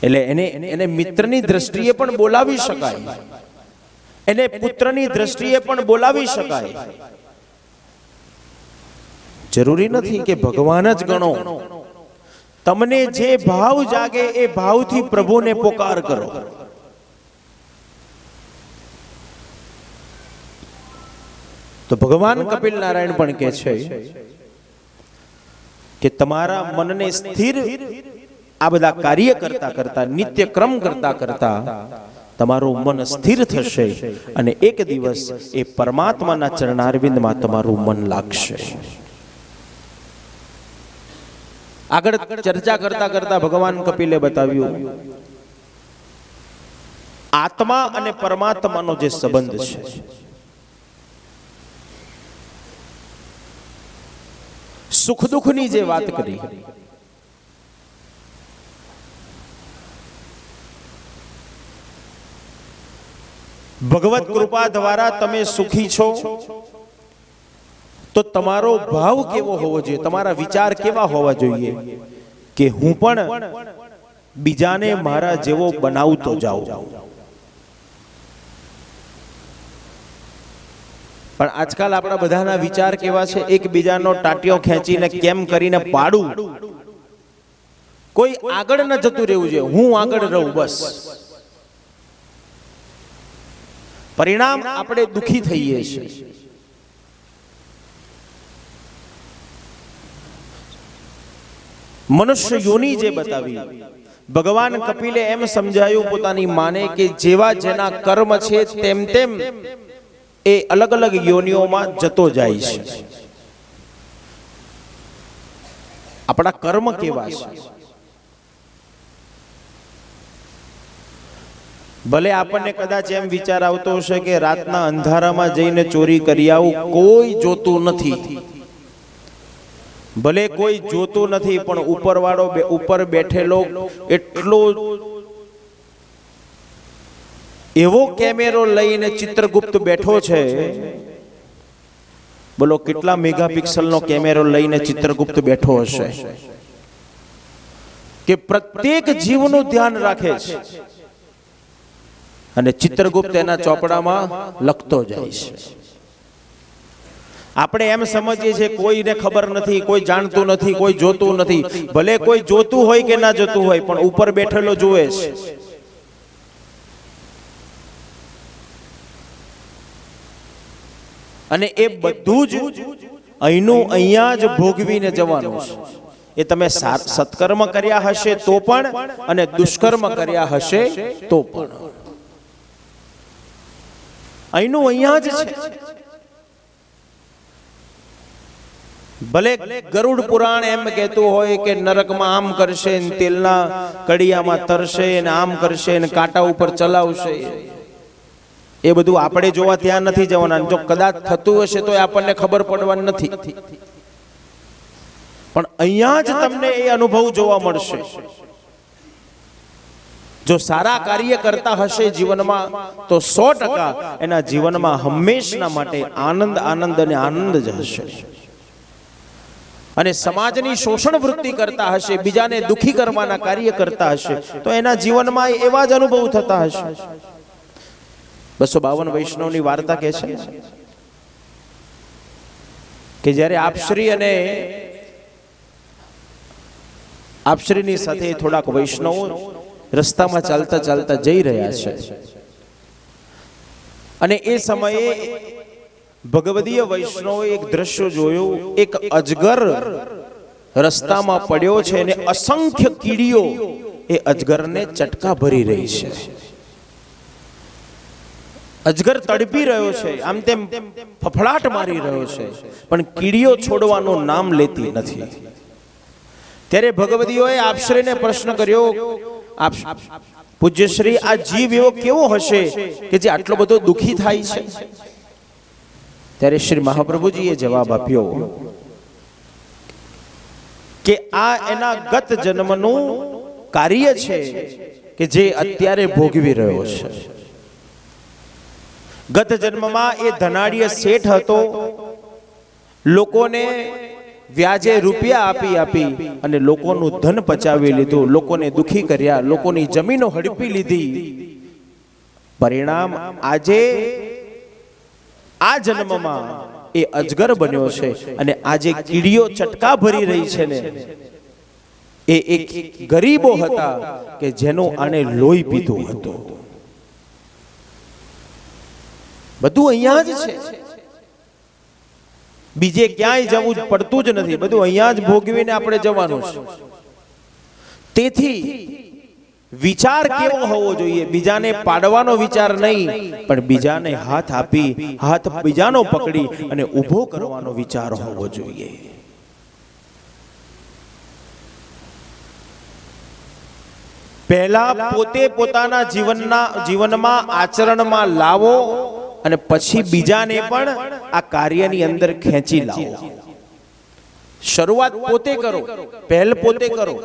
એટલે એને મિત્રની દ્રષ્ટિએ પણ બોલાવી શકાય, એને પુત્રની દ્રષ્ટિએ પણ બોલાવી શકાય. જરૂરી નથી કે ભગવાન જ ગણો. તમને જે ભાવ જાગે એ ભાવથી પ્રભુને પોકાર કરો. તો ભગવાન કપિલ નારાયણ પણ કહે છે કે તમારા મનને સ્થિર આ બધા કાર્ય કરતા કરતા, નિત્ય ક્રમ કરતા કરતા તમારું મન સ્થિર થશે અને એક દિવસ એ પરમાત્માના ચરણારવિંદમાં તમારું મન લાગશે. આગળ ચર્ચા કરતા કરતા ભગવાન કપિલે બતાવ્યું, આત્મા અને પરમાત્માનો જે સંબંધ છે, સુખ દુઃખની જે વાત કરી, ભગવત કૃપા દ્વારા તમે સુખી છો તો તમારો ભાવ કેવો હોવો જોઈએ, તમારા વિચાર કેવા હોવા જોઈએ કે હું પણ બીજાને મારા જેવો બનાવતો જાઉં. પણ આજકાલ આપણા બધાના વિચાર કેવા છે, એકબીજાનો ટાટિયો ખેંચીને કેમ કરીને પાડું, કોઈ આગળ ન જતું રહેવું જોઈએ, હું આગળ રહું બસ. પરિણામ આપણે દુખી થઈએ છીએ. મનુષ્ય યોની જે બતાવી, ભગવાન કપિલે એમ સમજાયું પોતાની માને કે જેવા જેના કર્મ છે તેમ તેમ એ અલગ અલગ યોનિઓમાં જતો જાય છે. આપણા કર્મ કેવા છે, ભલે આપણને કદાચ એમ વિચાર આવતો હશે કે રાતના અંધારામાં જઈને ચોરી કરી આવું, કોઈ જોતું નથી. ભલે કોઈ જોતું નથી, પણ ઉપરવાળો ઉપર બેઠેલો એટલો એવો કેમેરો લઈને ચિત્રગુપ્ત બેઠો છે. બોલો કેટલા મેગાપિક્સલનો કેમેરો લઈને ચિત્રગુપ્ત બેઠો હશે કે પ્રત્યેક જીવનું ધ્યાન રાખે છે અને ચિત્રગુપ્ત એના ચોપડામાં લખતો જાય છે. આપણે એમ સમજીએ છીએ કોઈને ખબર નથી, કોઈ જાણતું નથી, કોઈ જોતું નથી. ભલે કોઈ જોતું હોય કે ના જોતું હોય, પણ ઉપર બેઠેલો જુએ છે. અને એ બધું જ અહીંનું અહીંયા જ ભોગવીને જવાનું છે. એ તમે સત્કર્મ કર્યા હશે તો પણ અને દુષ્કર્મ કર્યા હશે તો પણ અહીંનું અહીંયા જ છે. ભલે ગરુડ પુરાણ એમ કહેતું હોય કે નરકમાં આમ કરશે ને તેલના કડિયામાં તરશે ને આમ કરશે ને કાંટા ઉપર ચલાવશે, એ બધું આપણે જોવા ત્યાં નથી જવાના. જો કદાચ થતું હશે તો આપણને ખબર પડવાની નથી, પણ અહીંયા જ તમને એ અનુભવ જોવા મળશે. જો સારા કાર્ય કરતા હશે જીવનમાં તો 100% એના જીવનમાં હંમેશના માટે આનંદ આનંદ અને આનંદ જ હશે. અને સમાજની શોષણ વૃત્તિ કરતા હશે, બીજાને દુખી કરવાના કાર્ય કરતા હશે, તો એના જીવનમાં એવા જ અનુભવ થતા હશે. 252 વૈષ્ણવની વાર્તા કહે છે કે જ્યારે આપશ્રી અને આપશ્રીની સાથે થોડાક વૈષ્ણવો રસ્તામાં ચાલતા ચાલતા જઈ રહ્યા છે અને એ સમયે ભગવદીય વૈષ્ણવોએ એક દ્રશ્ય જોયું. એક અજગર રસ્તામાં પડ્યો છે અને અસંખ્ય કીડીઓ એ અજગરને ચટકા ભરી રહી છે. અજગર તડપી રહ્યો છે, આમ તેમ ફફડાટ મારી રહ્યો છે, પણ કીડીઓ છોડવાનું નામ લેતી નથી. ત્યારે ભગવદીઓએ આપશ્રીને પ્રશ્ન કર્યો, પૂજ્યશ્રી, આ જીવ એવો કેવો હશે કે જે આટલો બધો દુખી થાય છે? ત્યારે શ્રી મહાપ્રભુજીએ જવાબ આપ્યો કે આ એના ગત જન્મનું કાર્ય છે કે જે અત્યારે ભોગવી રહ્યો છે. ગત જન્મમાં એ ધનાઢ્ય શેઠ હતો. લોકોને વ્યાજે રૂપિયા આપી આપી અને લોકોનું ધન પચાવી લીધું, લોકોને દુખી કર્યા, લોકોની જમીનો હડપી લીધી. પરિણામ આજે આ જન્મમાં એ અજગર બન્યો છે અને આજે કીડીઓ ચટકા ભરી રહી છે ને, એ એક ગરીબો હતા કે જેનું આને લોહી પીધું હતું. બધું અહીંયા જ છે, બીજે ક્યાંય જવું પડતું જ નથી. બધું અહીંયા જ ભોગવીને આપણે જવાનું છે. તેથી વિચાર કેવો હોવો જોઈએ? બીજાને પાડવાનો વિચાર નહીં, પણ બીજાને હાથ આપી, હાથ બીજાનો પકડી અને ઊભો કરવાનો વિચાર હોવો જોઈએ. પહેલા પોતે પોતાના જીવનમાં આચરણમાં લાવો અને પછી બીજાને પણ આ કાર્યની અંદર ખેંચી લાવો. શરૂઆત પોતે કરો, પહેલ પોતે કરો.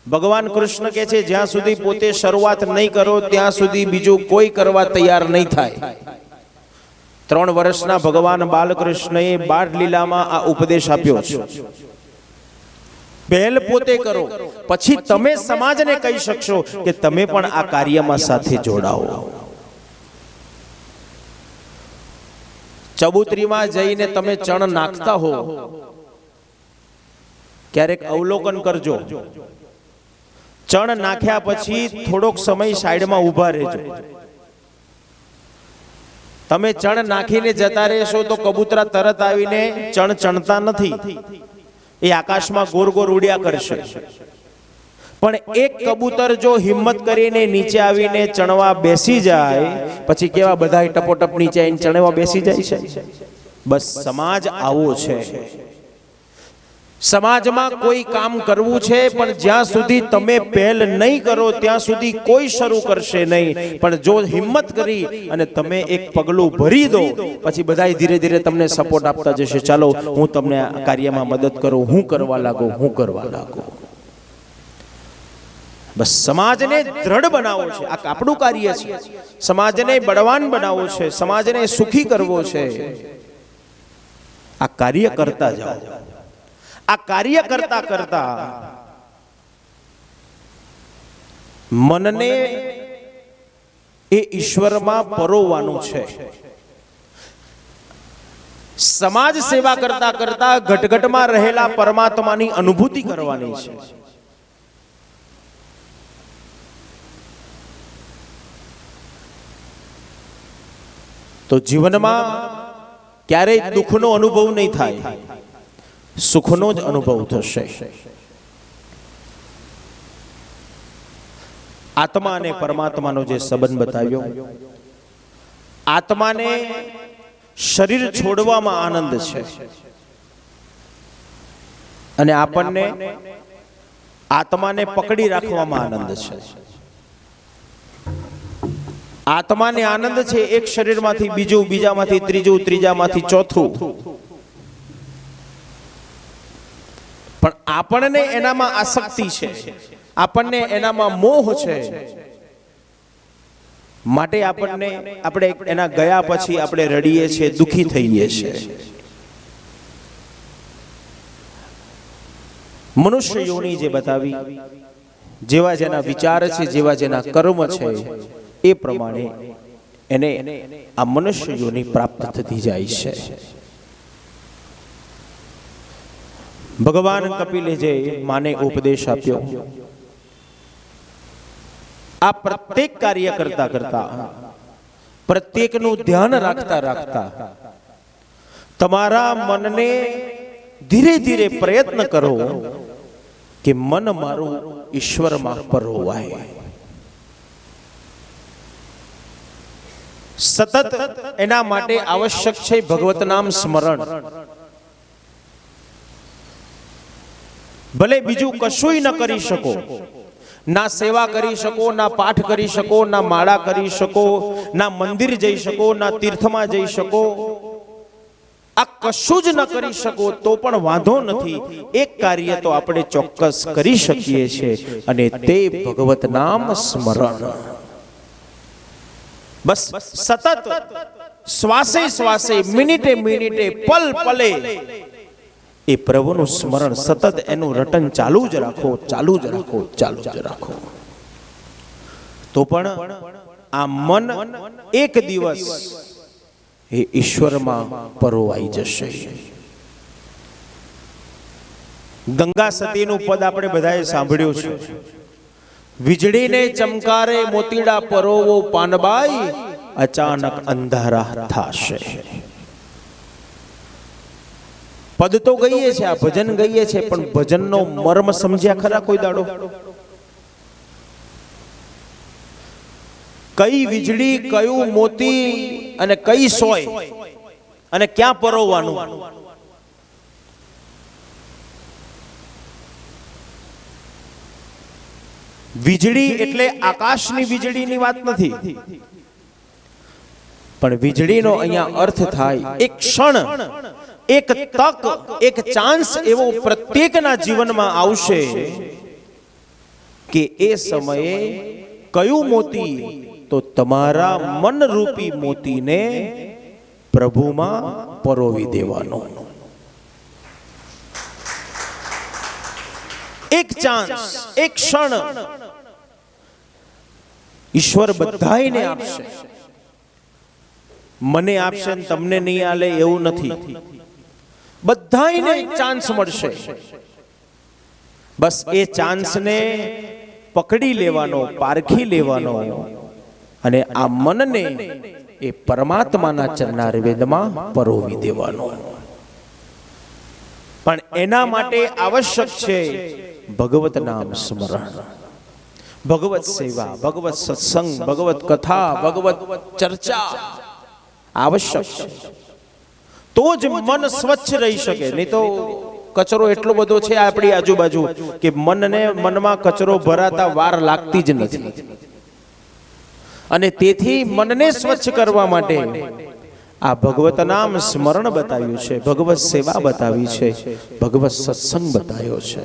ભગવાન કૃષ્ણ કહે છે, જ્યાં સુધી પોતે શરૂઆત નહીં કરો ત્યાં સુધી બીજું કોઈ કરવા તૈયાર નહીં થાય. 3 વર્ષના ભગવાન બાલકૃષ્ણએ બાળ લીલામાં આ ઉપદેશ આપ્યો છે. પહેલ પોતે કરો, પછી તમે સમાજને કહી શકશો કે તમે પણ આ કાર્યમાં સાથે જોડાઓ. ચબૂતરીમાં જઈને તમે ચણ નાખતા હો, ક્યારેક અવલોકન કરજો. ચણ નાખ્યા પછી થોડોક સમય સાઈડમાં ઊભા રહેજો. તમે ચણ નાખીને જતા રહેશો તો કબૂતરા તરત આવીને ચણ ચણતા નથી, એ આકાશમાં ગોર ગોર ઉડ્યા કરશે. પણ એક કબૂતર જો હિંમત કરીને નીચે આવીને ચણવા બેસી જાય, પછી કેવા બધા ટપોટપ નીચે આવીને ચણવા બેસી જાય છે. બસ સમાજ આવો છે. સમાજમાં કોઈ કામ કરવું છે, પણ જ્યાં સુધી તમે પહેલ નહીં કરો ત્યાં સુધી કોઈ શરૂ કરશે નહીં. પણ જો હિંમત કરી અને તમે એક પગલું ભરી દો, પછી બધા ધીરે ધીરે તમને સપોર્ટ આપતા જશે. ચાલો હું તમને આ કાર્યમાં મદદ કરું, હું કરવા લાગુ, હું કરવા લાગુ. બસ સમાજને દ્રઢ બનાવવો છે, આ આપણું કાર્ય છે. સમાજને બળવાન બનાવવો છે, સમાજને સુખી કરવો છે. આ કાર્ય કરતા જાઓ. આ કાર્ય કરતા કરતા મનને એ ઈશ્વરમાં પરોવવાનું છે. સમાજ સેવા કરતા કરતા ઘટઘટમાં રહેલા પરમાત્માની અનુભૂતિ કરવાની છે. તો જીવનમાં ક્યારેય દુઃખનો અનુભવ નહીં થાય, સુખનો જ અનુભવ થશે. આત્મા અને પરમાત્માનો જે સંબંધ બતાવ્યો, આત્માને શરીર છોડવામાં આનંદ છે અને આપણને આત્માને પકડી રાખવામાં આનંદ છે. આત્માને આનંદ છે એક શરીરમાંથી બીજું, બીજામાંથી ત્રીજું, ત્રીજામાંથી ચોથું. પણ આપણને એનામાં આસક્તિ છે, આપણને એનામાં મોહ છે. માટે આપણે એના ગયા પછી આપણે રડીએ છીએ, દુખી થઈએ છીએ. મનુષ્ય યોની જે બતાવી, જેવા જેના વિચાર છે, જેવા જેના કર્મ છે, એ પ્રમાણે એને આ મનુષ્ય યોની પ્રાપ્ત થતી જાય છે. ભગવાન કપિલે જે માને ઉપદેશ આપ્યો, આ પ્રત્યેક કાર્ય કરતા કરતા, પ્રત્યેકનું ધ્યાન રાખતા રાખતા તમારા મનને ધીરે ધીરે પ્રયત્ન કરો કે મન મારું ઈશ્વરમાં પરોવાય. સતત એના માટે આવશ્યક છે ભગવત નામ સ્મરણ. ભલે બીજું કશુંય ન કરી શકો, ના સેવા કરી શકો, ના પાઠ કરી શકો, ના માળા કરી શકો, ના મંદિર જઈ શકો, ના તીર્થમાં જઈ શકો, આ કશું જ ન કરી શકો તો પણ વાંધો નથી. એક કાર્ય તો આપણે ચોક્કસ કરી શકીએ છીએ અને તે ભગવત નામ સ્મરણ. બસ સતત શ્વાસે શ્વાસે, મિનિટે મિનિટે, પલ પલે એ પ્રભુનું સ્મરણ, સતત એનું રટન ચાલુ જ રાખો, ચાલુ જ રાખો, ચાલુ જ રાખો. તો પણ આ મન એક દિવસ એ ઈશ્વરમાં પરોવાઈ જશે. ગંગા સતીનું પદ આપણે બધાએ સાંભળ્યું છે. વીજળીને ચમકારે મોતીડા પરોવો પાનબાઈ, અચાનક અંધારા થાશે. પદ તો ગઈએ છે, આ ભજન ગઈએ છે, પણ ભજનનો મર્મ સમજ્યા ખરા કોઈ દાડો? કઈ વીજળી, કયું મોતી અને કઈ સોય અને ક્યાં પરોવાનું? વીજળી એટલે આકાશની વીજળીની વાત નથી, પણ વીજળીનો અહીંયા અર્થ થાય એક ક્ષણ, એક તક, એક ચાન્સ એવો પ્રત્યેકના જીવનમાં આવશે કે એ સમયે કયું મોતી? તો તમારા મનરૂપી મોતીને પ્રભુમાં પરોવી દેવાનો. એક ચાન્સ, એક ક્ષણ ઈશ્વર બધાયને આપશે. મને આપશે ને તમને નહીં આલે એવું નથી. બધાયને એક ચાન્સ મળશે. બસ એ ચાન્સને પકડી લેવાનો, પારખી લેવાનો અને આ મનને એ પરમાત્માના ચરણારવિંદમાં પરોવી દેવાનો. પણ એના માટે આવશ્યક છે ભગવત નામ સ્મરણ, ભગવત સેવા, ભગવત સત્સંગ, ભગવત કથા, ભગવત ચર્ચા આવશ્યક છે. તો જ મન સ્વચ્છ રહી શકે. નહીં તો કચરો એટલો બધો છે આપણી આજુબાજુ કે મનમાં કચરો ભરાતા વાર લાગતી જ નથી. અને તેથી મનને સ્વચ્છ કરવા માટે આ ભગવત નામ સ્મરણ બતાવ્યું છે, ભગવત સેવા બતાવી છે, ભગવત સત્સંગ બતાવ્યો છે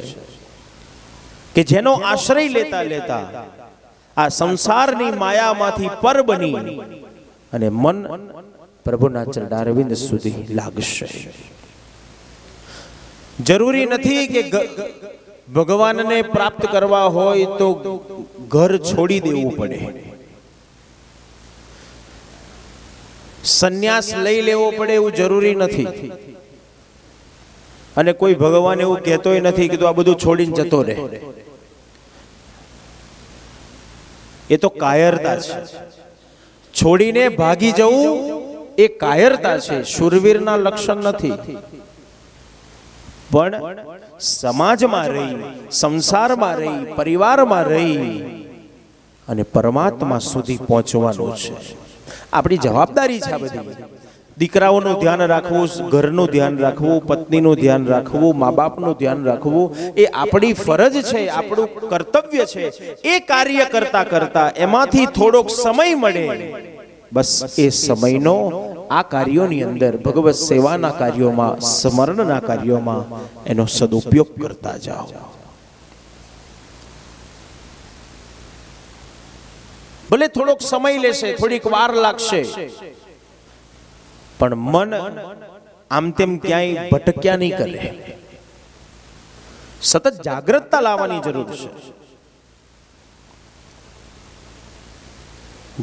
કે જેનો આશ્રય લેતા લેતા આ સંસારની માયામાંથી પર બની અને મન પ્રભુના ચરણારવિંદ સુધી લાગશે. જરૂરી નથી કે ભગવાનને પ્રાપ્ત કરવા હોય તો ઘર છોડી દેવું પડે, સંન્યાસ લઈ લેવો પડે એવું જરૂરી નથી. અને કોઈ ભગવાન એવું કહેતોય નથી કે તું આ બધું છોડીને જતો રહે. એ તો કાયરતા છે. છોડીને ભાગી જવું એ કાયરતા છે, શૂરવીરના લક્ષણ નથી. પણ સમાજમાં રહી, સંસારમાં રહી, પરિવારમાં રહી અને પરમાત્મા સુધી પહોંચવાનું છે. આપણી જવાબદારી છે આ બધી. દીકરાઓનું ધ્યાન રાખવું, ઘરનું ધ્યાન રાખવું, પત્નીનું ધ્યાન રાખવું, મા બાપનું ધ્યાન રાખવું એ આપણી ફરજ છે, આપણું કર્તવ્ય છે. એ કાર્ય કરતા કરતા એમાંથી થોડોક સમય મળે, બસ એ સમયનો આ કાર્યોની અંદર ભગવત સેવાના કાર્યોમાં, સ્મરણના કાર્યોમાં એનો સદુપયોગ કરતા જાઓ. ભલે થોડોક સમય લેશે, થોડીક વાર લાગશે, પણ મન આમ તેમ ક્યાંય ભટક્યા નહીં કરે. સતત જાગૃતતા લાવવાની જરૂર છે.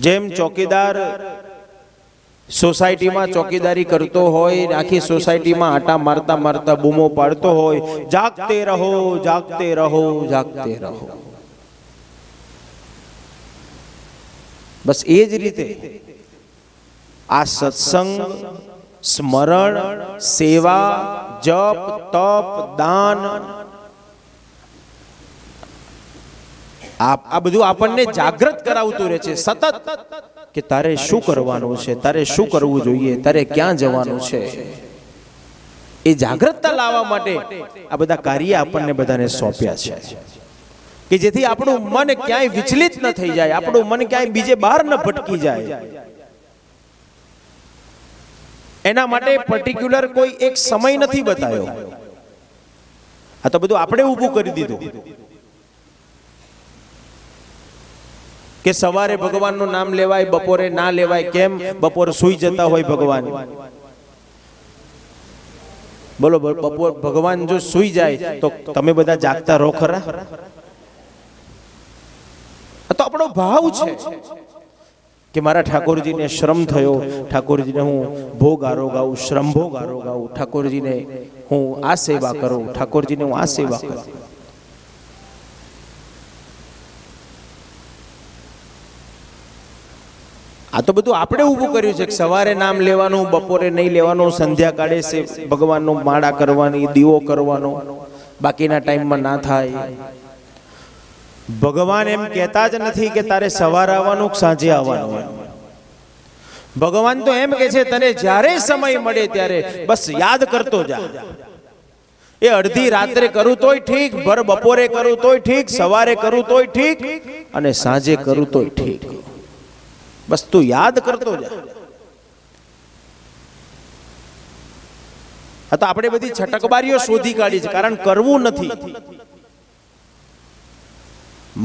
જેમ ચોકીદાર સોસાયટીમાં ચોકીદારી કરતો હોય, આખી સોસાયટીમાં આટા મારતા મારતા બૂમો પાડતો હોય, જાગતે રહો, જાગતે રહો, જાગતે રહો. બસ એ જ રીતે આ સત્સંગ, સ્મરણ, સેવા, જપ, તપ, દાન, આ બધું આપણને જાગૃત કરાવતું રહે છે સતત, કે તારે શું કરવાનું છે, તારે શું કરવું જોઈએ, તારે ક્યાં જવાનું છે. એ જાગૃતતા લાવવા માટે આ બધા કાર્ય આપણને બધાને સોંપ્યા છે, કે જેથી આપણું મન ક્યાંય વિચલિત ન થઈ જાય, આપણું મન ક્યાંય બીજે બહાર ન ભટકી જાય. એના માટે પર્ટિક્યુલર કોઈ એક સમય નથી બતાવ્યો. આ તો બધું આપણે ઊભું કરી દીધું કે સવારે ભગવાનનું નામ લેવાય, બપોરે ના લેવાય. કેમ? બપોરે સૂઈ જતા હોય ભગવાન. બોલો, બપોર ભગવાન જો સૂઈ જાય તો તમે બધા જાગતા રહો ખરા? તો આપણો ભાવ છે કે મારા ઠાકોરજીને શ્રમ થયો, ઠાકોરજીને હું ભોગ આરોગાવું, શ્રમ ભોગ આરોગાવું, ઠાકોરજીને હું આ સેવા કરું, ઠાકોરજીને હું આ સેવા કરું. આ તો બધું આપણે ઊભું કર્યું છે કે સવારે નામ લેવાનું, બપોરે નહીં લેવાનું, સંધ્યાકાળે ભગવાનનો માળા કરવાની, દીવો કરવાનો, બાકીના ટાઈમમાં ના થાય. ભગવાન એમ કહેતા જ નથી કે તારે સવારે આવવાનું, સાંજે આવવાનું. ભગવાન તો એમ કે છે તને જ્યારે સમય મળે ત્યારે બસ યાદ કરતો જા. એ અડધી રાત્રે કરું તોય ઠીક, ભર બપોરે કરું તોય ઠીક, સવારે કરું તોય ઠીક, અને સાંજે કરું તોય ઠીક. બસ તું યાદ કરતો જા. આ તો આપણે બધી છટકબારીઓ શોધી કાઢી છે, કારણ કરવું નથી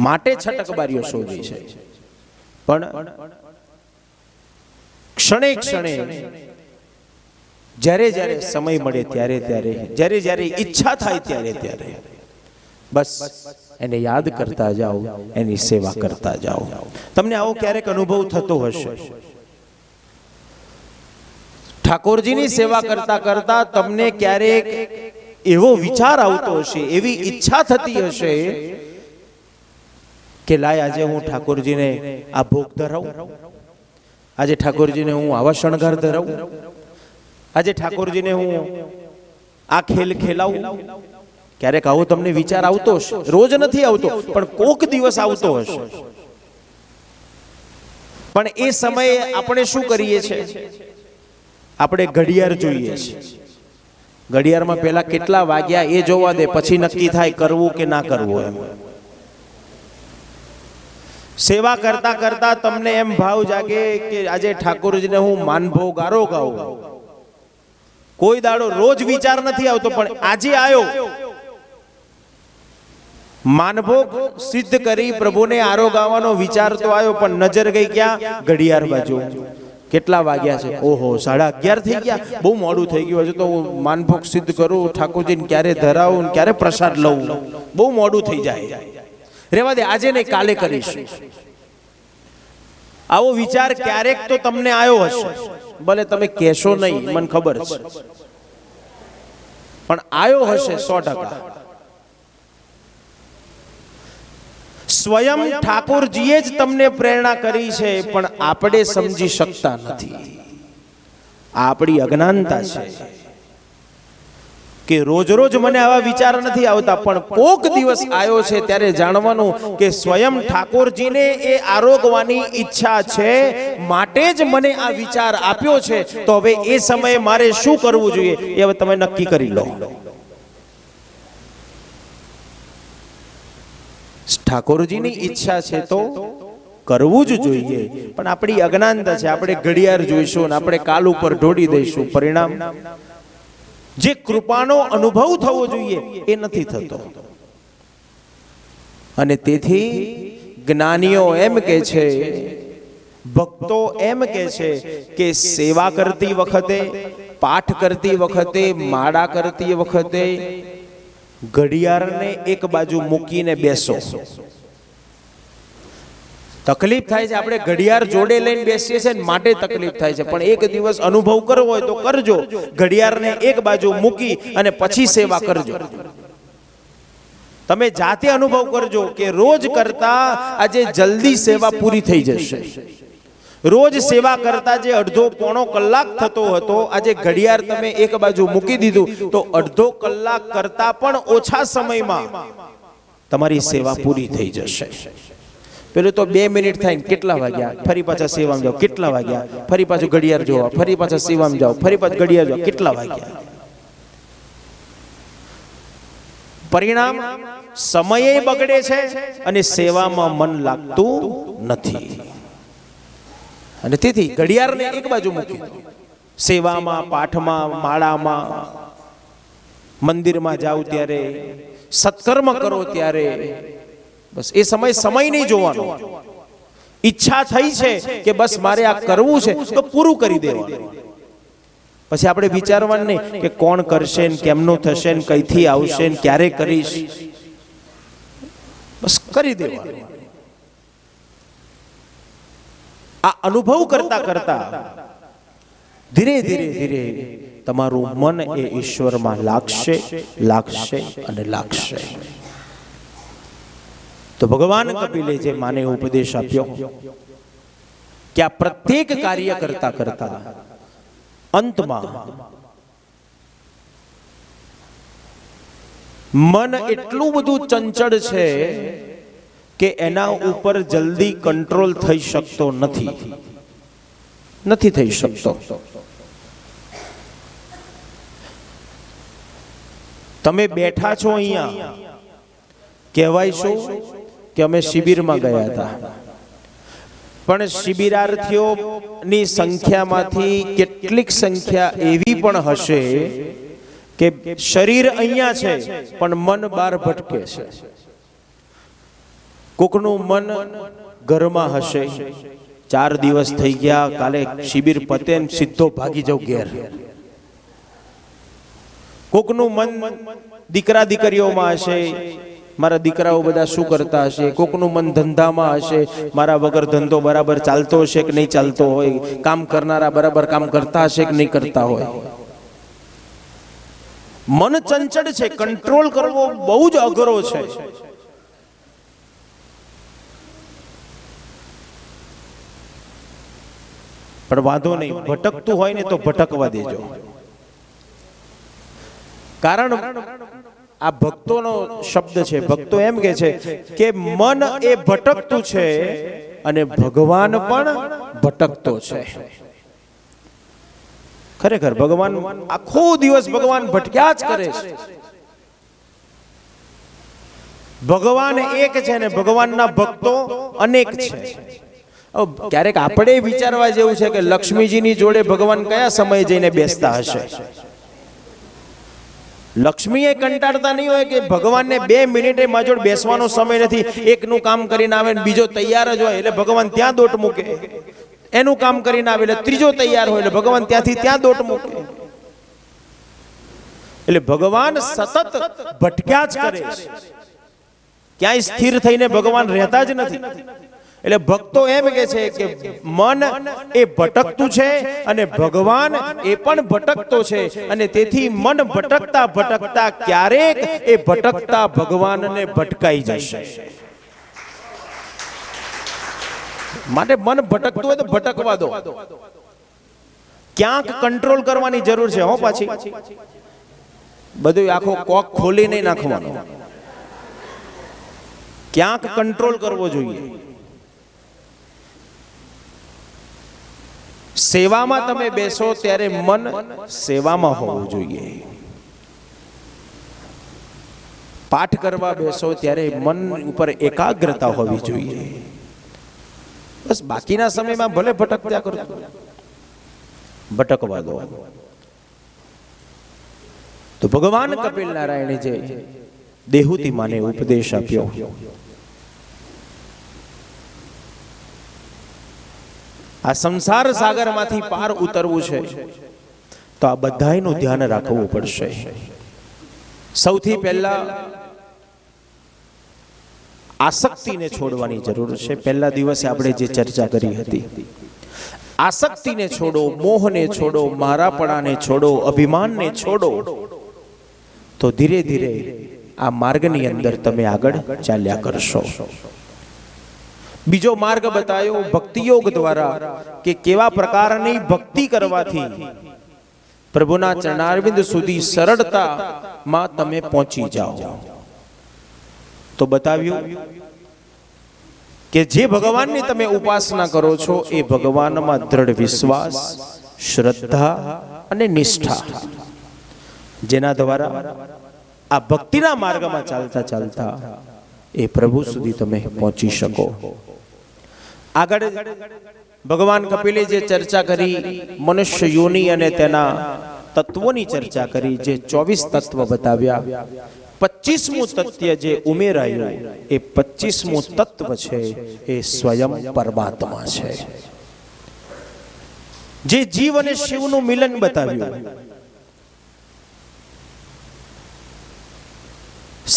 માટે છટકબારીઓ શોધી છે. પણ ક્ષણે ક્ષણે જ્યારે જ્યારે સમય મળે ત્યારે ત્યારે, જ્યારે જ્યારે ઈચ્છા થાય ત્યારે ત્યારે બસ એને યાદ કરતા જાઓ, એની સેવા કરતા જાઓ. તમને આવો ક્યારેક અનુભવ થતો હશે? ઠાકોરજીની સેવા કરતા કરતા તમને ક્યારેક એવો વિચાર આવતો હશે, એવી ઈચ્છા થતી હશે કે લાય આજે હું ઠાકોરજીને આ ભોગ ધરાવું, આજે ઠાકોરજીને હું આવા શણગાર ધરાવું, આજે ઠાકોરજીને હું આ ખેલ ખેલાવું. ક્યારેક આવો તમને વિચાર આવતો હશે. રોજ નથી આવતો, પણ કોક દિવસ આવતો હશે. પણ એ સમયે આપણે શું કરીએ છીએ? આપણે ઘડિયાળ જોઈએ છીએ. ઘડિયાળમાં પેલા કેટલા વાગ્યા એ જોવા દે, પછી નક્કી થાય કરવું કે ના કરવું. એમ સેવા કરતા કરતા તમને એમ ભાવ જાગે કે આજે ઠાકોરજીને હું માનભોગ આરોગાવું. કોઈ દાડો રોજ વિચાર નથી આવતો, પણ આજે આવ્યો. માનભોગ સિદ્ધ કરી પ્રભુને આરોગાવાનો વિચાર તો આવ્યો, પણ નજર ગઈ ક્યાં? ઘડિયાળ બાજુ. કેટલા વાગ્યા છે? ઓહો, 11:30 થઈ ગયા, બહુ મોડું થઈ ગયું. હજુ તો માનભોગ સિદ્ધ કરું, ઠાકોરજીને ક્યારે ધરાવું, ક્યારે પ્રસાદ લઉં, બહુ મોડું થઈ જાય. રેવા દે, આજે નહીં કાલે કરીશું. આવો વિચાર ક્યારેક તો તમને આવ્યો હશે, ભલે તમે કહેશો નહીં, મને ખબર છે, પણ આવ્યો હશે 100%. સ્વયં ઠાકોરજીએ જ તમને પ્રેરણા કરી છે, પણ આપણે સમજી શકતા નથી. આપણી અજ્ઞાનતા છે કે રોજ રોજ મને આવા વિચાર નથી આવતા, પણ કોક દિવસ આવ્યો છે ત્યારે જાણવાનું કે સ્વયં ઠાકોરજીને એ આરોગવાની ઈચ્છા છે, માટે જ મને આ વિચાર આપ્યો છે. તો હવે એ સમયે મારે શું કરવું જોઈએ એ હવે તમે નક્કી કરી લો. ઠાકોરજીની ઈચ્છા છે તો કરવું જ જોઈએ, પણ આપણી અજ્ઞાનતા છે. આપણે ઘડિયાળ જોઈશું ને આપણે કાલ ઉપર ઢોળી દઈશું. પરિણામ જે કૃપાનો અનુભવ થવો જોઈએ એ નથી થતો. અને તેથી જ્ઞાનીઓ એમ કે છે, ભક્તો એમ કે છે કે સેવા કરતી વખતે, પાઠ કરતી વખતે, માળા કરતી વખતે ઘડિયાળને એક બાજુ મૂકીને બેસો. તકલીફ થાય છે, આપણે ઘડિયાળ જોડે લઈને બેસીએ છીએ ને માટે તકલીફ થાય છે, પણ એક દિવસ અનુભવ કરવો હોય તો કરજો, ઘડિયાળને એક બાજુ મૂકી અને પછી સેવા કરજો. તમે જાતે અનુભવ કરજો કે રોજ કરતા આજે જલ્દી સેવા પૂરી થઈ જશે. રોજ સેવા કરતા જે અડધો પોણો કલાક થતો હતો, આજે ઘડિયાળ તમે એક બાજુ મૂકી દીધું તો અડધો કલાક કરતા પણ ઓછા સમયમાં તમારી સેવા પૂરી થઈ જશે. પેલું તો 2 મિનિટ થાય કેટલા વાગ્યા, ફરી પાછા સેવામાં જાઓ, કેટલા વાગ્યા, ફરી પાછું ઘડિયાળ જોવા, ફરી પાછા સેવામાં જાઓ, ફરી પાછું ઘડિયાળ જોવા, કેટલા વાગ્યા. પરિણામ સમયે બગડે છે અને સેવામાં મન લાગતું નથી. અને તેથી ઘડિયાળને એક બાજુ મૂકી દો. સેવામાં, પાઠમાં, માળામાં, મંદિરમાં જાઓ ત્યારે, સત્કર્મ કરો ત્યારે બસ એ સમય નહીં જોવાનો. ઈચ્છા થઈ છે કે બસ મારે આ કરવું છે તો પૂરું કરી દેવાનું. પછી આપણે વિચારવાનું નહીં કે કોણ કરશે ને કેમનું થશે ને કઈથી આવશે ને ક્યારે કરીશ. બસ કરી દેવાનું. આ અનુભવ કરતા કરતા ધીરે ધીરે ધીરે તમારું મન એ ઈશ્વરમાં લાગશે અને લાગશે. તો ભગવાન કપિલે જે માને ઉપદેશ આપ્યો કે આ પ્રત્યેક કાર્ય કરતા કરતા અંતમાં મન એટલું બધું ચંચળ છે કે એના ઉપર જલ્દી કંટ્રોલ થઈ શકતો નથી થઈ શકતો. તમે બેઠા છો અહીંયા, કહેવાય શું કે અમે શિબિરમાં ગયા હતા, પણ શિબિરાર્થીઓની સંખ્યામાંથી કેટલીક સંખ્યા એવી પણ હશે કે શરીર અહીંયા છે પણ મન બહાર ભટકે છે. કોકનું મન ઘરમાં હશે, 4 દિવસ થઈ ગયા, કાલે શિબિર પતે ને સીધો ભાગી જાવ ઘેર. કોકનું મન દીકરા દીકરીઓમાં હશે, મારા દીકરાઓ બધા શું કરતા હશે. કોકનું મન ધંધામાં હશે, મારા વગર ધંધો બરાબર ચાલતો હશે કે નહીં ચાલતો હોય, કામ કરનારા બરાબર કામ કરતા હશે કે નહીં કરતા હોય. મન ચંચળ છે, કંટ્રોલ કરવો બહુ જ અઘરો છે. પણ વાંધો નહીં, ભટકતું હોય ને તો ભટકવા દેજો. કારણ આ ભક્તોનો શબ્દ છે. ભક્તો એમ કે છે કે મન એ ભટકતું છે અને ભગવાન પણ ભટકતો છે. ખરેખર ભગવાન આખો દિવસ ભગવાન ભટક્યા જ કરે છે. ભગવાન એક છે ને ભગવાનના ભક્તો અનેક છે. ક્યારેક આપણે વિચારવા જેવું છે કે લક્ષ્મીજીની જોડે ભગવાન કયા સમયે જઈને બેસતા હશે. લક્ષ્મી એ કંટાળતા નહીં હોય કે ભગવાનને 2 મિનિટે મારી જોડે બેસવાનો સમય નથી, એકનું કામ કરીને આવે ને બીજો તૈયાર જ હોય એટલે ભગવાન ત્યાં દોટ મૂકે, એનું કામ કરીને આવે એટલે ત્રીજો તૈયાર હોય એટલે ભગવાન ત્યાંથી ત્યાં દોટ મૂકે. એટલે ભગવાન સતત ભટક્યા જ કરે છે, ક્યાંય સ્થિર થઈને ભગવાન રહેતા જ નથી. એટલે ભક્તો એમ કે છે કે મન એ ભટકતું છે અને ભગવાન એ પણ ભટકતો છે, અને તેથી મન ભટકતા ભટકતા ક્યારેક એ ભટકતા ભગવાનને ભટકાઈ જશે. માટે મન ભટકતું હોય તો ભટકવા દો. ક્યાંક કંટ્રોલ કરવાની જરૂર છે. હો પાછી બધું આખો કોક ખોલી નહીં નાખવાનો, ક્યાંક કંટ્રોલ કરવો જોઈએ. સેવામાં તમે બેસો ત્યારે મન સેવામાં હોવું જોઈએ. પાઠ કરવા બેસો ત્યારે મન ઉપર એકાગ્રતા હોવી જોઈએ. બસ બાકીના સમયમાં ભલે ભટકતા કરો, ભટકવા દો. તો ભગવાન કપિલ નારાયણે જે દેહુતિ માને ઉપદેશ આપ્યો, આ સંસાર સાગરમાંથી પાર ઉતરવું છે તો આ બધાયનું ધ્યાન રાખવું પડશે. સૌથી પહેલા આસક્તિને છોડવાની જરૂર છે. પહેલા દિવસે આપણે જે ચર્ચા કરી હતી, આસક્તિને છોડો, મોહને છોડો, મારાપણાને છોડો, અભિમાનને છોડો, તો ધીરે ધીરે આ માર્ગની અંદર તમે આગળ ચાલ્યા કરશો. બીજો માર્ગ બતાવ્યો ભક્તિ યોગ દ્વારા, કે કેવા પ્રકારની ભક્તિ કરવાથી પ્રભુના ચરણારવિંદ સુધી સરળતામાં તમે પહોંચી જાઓ. તો બતાવ્યું કે જે ભગવાનની તમે ઉપાસના કરો છો એ ભગવાનમાં દ્રઢ વિશ્વાસ, શ્રદ્ધા અને નિષ્ઠા, જેના દ્વારા આ ભક્તિના માર્ગમાં ચાલતા ચાલતા એ પ્રભુ સુધી તમે પહોંચી શકો. આગળ ભગવાન કપિલે જે ચર્ચા કરી, મનુષ્ય યોની અને તેના તત્વોની ચર્ચા કરી, જે 24 તત્વ બતાવ્યા, 25મું તત્વ જે ઉમેરાયું એ 25મું તત્વ છે એ સ્વયં પરમાત્મા છે. જે જીવ અને શિવનું મિલન બતાવ્યું.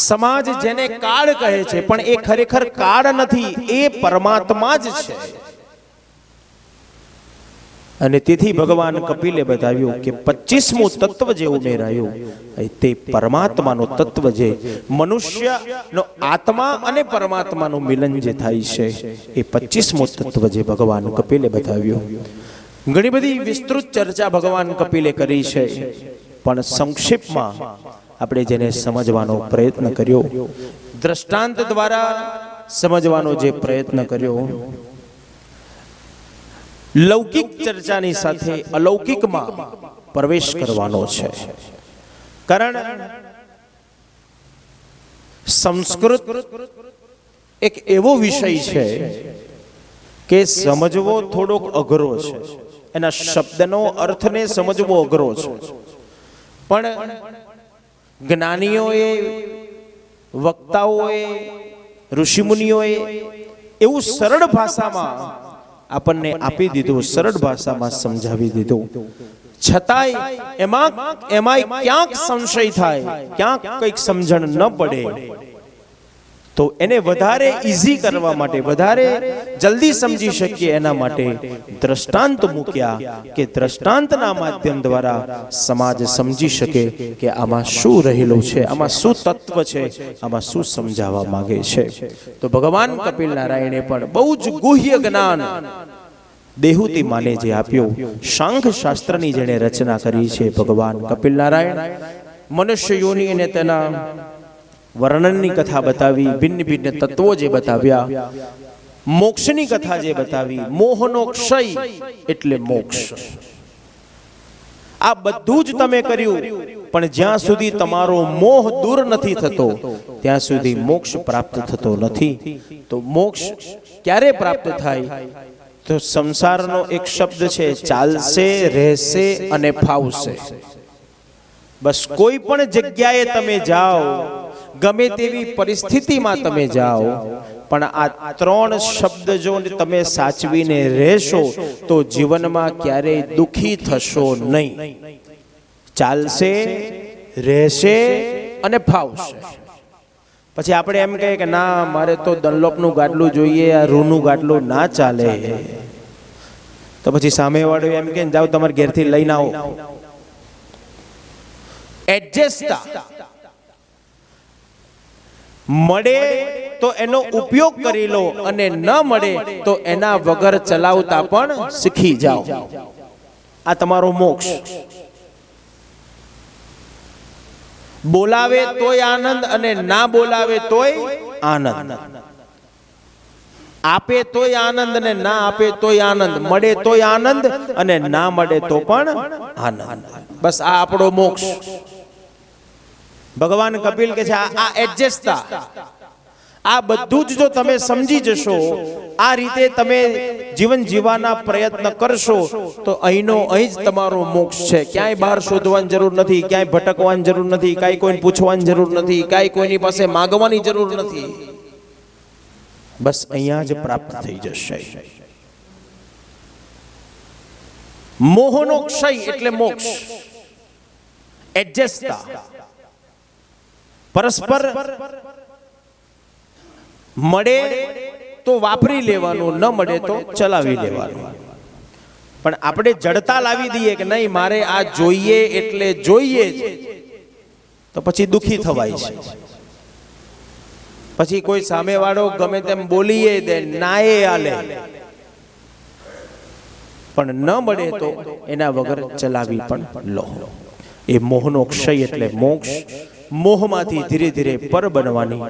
સમાજ જેને કાળ કહે છે, પણ એ ખરેખર કાળ નથી, એ પરમાત્મા જ છે. અને તેથી ભગવાન કપિલે બતાવ્યું કે 25મું તત્વ જે ઉમેરાયું તે પરમાત્માનું તત્વ, જે મનુષ્યનો આત્મા અને પરમાત્માનું મિલન જે થાય છે એ 25મું તત્વ જે ભગવાન કપિલે બતાવ્યું. ઘણી બધી વિસ્તૃત ચર્ચા ભગવાન કપિલે કરી છે, પણ સંક્ષિપ્તમાં આપણે જેને સમજવાનો પ્રયત્ન કર્યો, દ્રષ્ટાંત દ્વારા સમજવાનો જે પ્રયત્ન કર્યો, લૌકિક ચર્ચાની સાથે અલૌકિકમાં પ્રવેશ કરવાનો છે. કારણ સંસ્કૃત એક એવો વિષય છે કે સમજવો થોડોક અઘરો છે. એના શબ્દનો અર્થને સમજવો અઘરો છે, પણ જ્ઞાનીઓએ, વક્તાઓએ, ઋષિમુનિઓએ એવું સરળ ભાષામાં આપણને આપી દીધું, સરળ ભાષામાં સમજાવી દીધું. છતાંય એમાં ક્યાંક સંશય થાય, ક્યાંક કંઈક સમજણ ન પડે, તો એને વધારે ઈઝી કરવા માટે, વધારે જલ્દી સમજી શકીએ એના માટે દ્રષ્ટાંત મૂક્યા, કે દ્રષ્ટાંતના માધ્યમ દ્વારા સમાજ સમજી શકે કે આમાં શું રહેલું છે, આમાં શું તત્વ છે, આમાં શું સમજાવવા માંગે છે. તો ભગવાન કપિલ નારાયણે પણ બહુ જ ગુહ્ય જ્ઞાન દેહુતિ માને જે આપ્યું, શાંખ શાસ્ત્રની જેણે રચના કરી છે ભગવાન કપિલ નારાયણ, મનુષ્ય યોની અને તેના વર્ણનની કથા બતાવી, ભિન્ન ભિન્ન તત્વો જે બતાવ્યા, મોક્ષની કથા જે બતાવી, મોહનો ક્ષય એટલે મોક્ષ. આ બધું જ તમે કર્યું, પણ જ્યાં સુધી તમારો મોહ દૂર નથી થતો ત્યાં સુધી મોક્ષ પ્રાપ્ત થતો નથી. તો મોક્ષ ક્યારે પ્રાપ્ત થાય? તો સંસારનો એક શબ્દ છે, ચાલશે, રહેશે અને ફાવશે. બસ કોઈ પણ જગ્યાએ તમે જાઓ, ગમે તેવી પરિસ્થિતિમાં તમે જાઓ, પણ આ ત્રણ શબ્દ જો તમે સાચવીને રહેશો તો જીવનમાં ક્યારેય દુખી થશો નહીં. ચાલશે, રહેશે અને ફાવશે. પછી આપણે એમ કહીએ કે ના, મારે તો ડનલોપનું ગાડલું જોઈએ, આ રૂનું ગાડલું ના ચાલે. તો પછી સામેવાળો એમ કે જાઓ તમારે ઘેરથી લઈને આવો. એડજસ્ટ મળે તો એનો ઉપયોગ કરી લો, અને ન મળે તો એના વગર ચલાવતા પણ શીખી જાઓ. આ તમારો મોક્ષ. બોલાવે તોય આનંદ અને ના બોલાવે તોય આનંદ. આપે તોય આનંદ અને ના આપે તોય આનંદ. મળે તોય આનંદ અને ના મળે તો પણ આનંદ. બસ આ આપણો મોક્ષ. ભગવાન કપિલ કે છે આ એડજસ્ટતા, આ બધું જ જો તમે સમજી જશો, આ રીતે તમે જીવન જીવવાના પ્રયત્ન કરશો, તો અહીંનો અહીં જ તમારો મોક્ષ છે. ક્યાંય બહાર શોધવાની જરૂર નથી, ક્યાંય ભટકવાની જરૂર નથી, કાંઈ કોઈને પૂછવાની જરૂર નથી, કાંઈ કોઈની પાસે માંગવાની જરૂર નથી. બસ અહીંયા જ પ્રાપ્ત થઈ જશે. મોહનો ક્ષય એટલે મોક્ષ. એડજસ્ટતા, પરસ્પર મળે તો વાપરી લેવાનું, ન મળે તો ચલાવી લેવાનું. પણ આપણે જડતા લાવી દઈએ કે નહીં મારે આ જોઈએ એટલે જોઈએ જ, તો પછી દુખી થવાય છે. પછી કોઈ સામેવાળો ગમે તેમ બોલીએ દે, નાએ આલે, પણ ન મળે તો એના વગર ચલાવી પણ લો. એ મોહનો ક્ષય એટલે મોક્ષ. મોહમાંથી ધીરે ધીરે પર બનવાની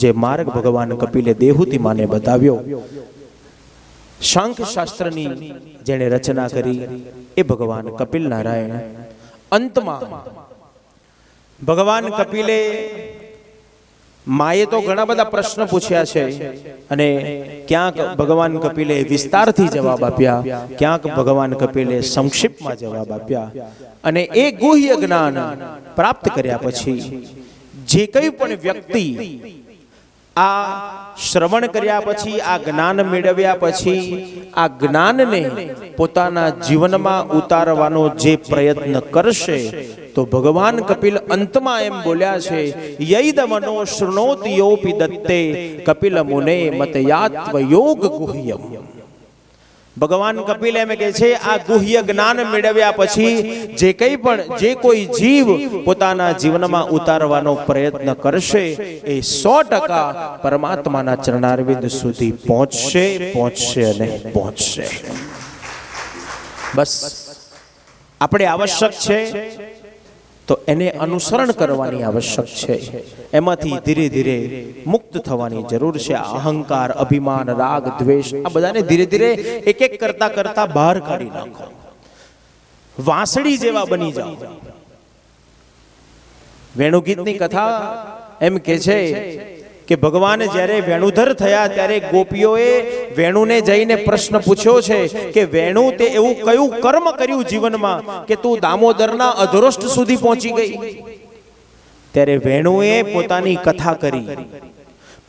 જે માર્ગ ભગવાન કપિલે દેહૂતિ માને બતાવ્યો, શાંખ શાસ્ત્રની જેણે રચના કરી એ ભગવાન કપિલ નારાયણ. અંતમાં ભગવાન કપિલે માએ તો ઘણા બધા પ્રશ્ન પૂછ્યા છે અને ક્યાંક ભગવાન કપિલે વિસ્તારથી જવાબ આપ્યા, ક્યાંક ભગવાન કપિલે સંક્ષિપ્તમાં જવાબ આપ્યા. અને એ ગુહ્ય જ્ઞાન પ્રાપ્ત કર્યા પછી જે કંઈ પણ વ્યક્તિ આ શ્રવણ કર્યા પછી, આ જ્ઞાન મેળવ્યા પછી આ જ્ઞાનને પોતાના જીવનમાં ઉતારવાનો જે પ્રયત્ન કરશે, તો ભગવાન કપિલ અંતમાં એમ બોલ્યા છે, યૈદ મનો શૃણોતિ યોપી દત્તે કપિલ મુને મતયાત્વ યોગ ગુહ્યમ. ભગવાન કપિલ એમ કહે છે, આ ગુહ્ય જ્ઞાન મેળવ્યા પછી જે કંઈ પણ જે કોઈ જીવ પોતાના જીવનમાં ઉતારવાનો પ્રયત્ન કરશે એ 100% પરમાત્માના ચરણારવિંદ સુધી પહોંચશે અને પહોંચશે. બસ આપણે આવશ્યક છે તો એને અનુસરણ કરવાની આવશ્યક છે. એમાંથી ધીરે ધીરે મુક્ત થવાની જરૂર છે. અહંકાર, અભિમાન, રાગ, દ્વેષ આ બધાને ધીરે ધીરે એક એક કરતા કરતા બહાર કાઢી નાખો. વાંસળી જેવા બની જાઓ. વેણુગીતની કથા એમ કે છે કે ભગવાન જ્યારે વેણુધર થયા ત્યારે ગોપીઓએ વેણુને જઈને પ્રશ્ન પૂછ્યો છે કે વેણુ તે એવું કયું કર્મ કર્યું જીવનમાં કે તું દામોદરના અધરોષ્ટ સુધી પહોંચી ગઈ? ત્યારે વેણુએ પોતાની કથા કરી.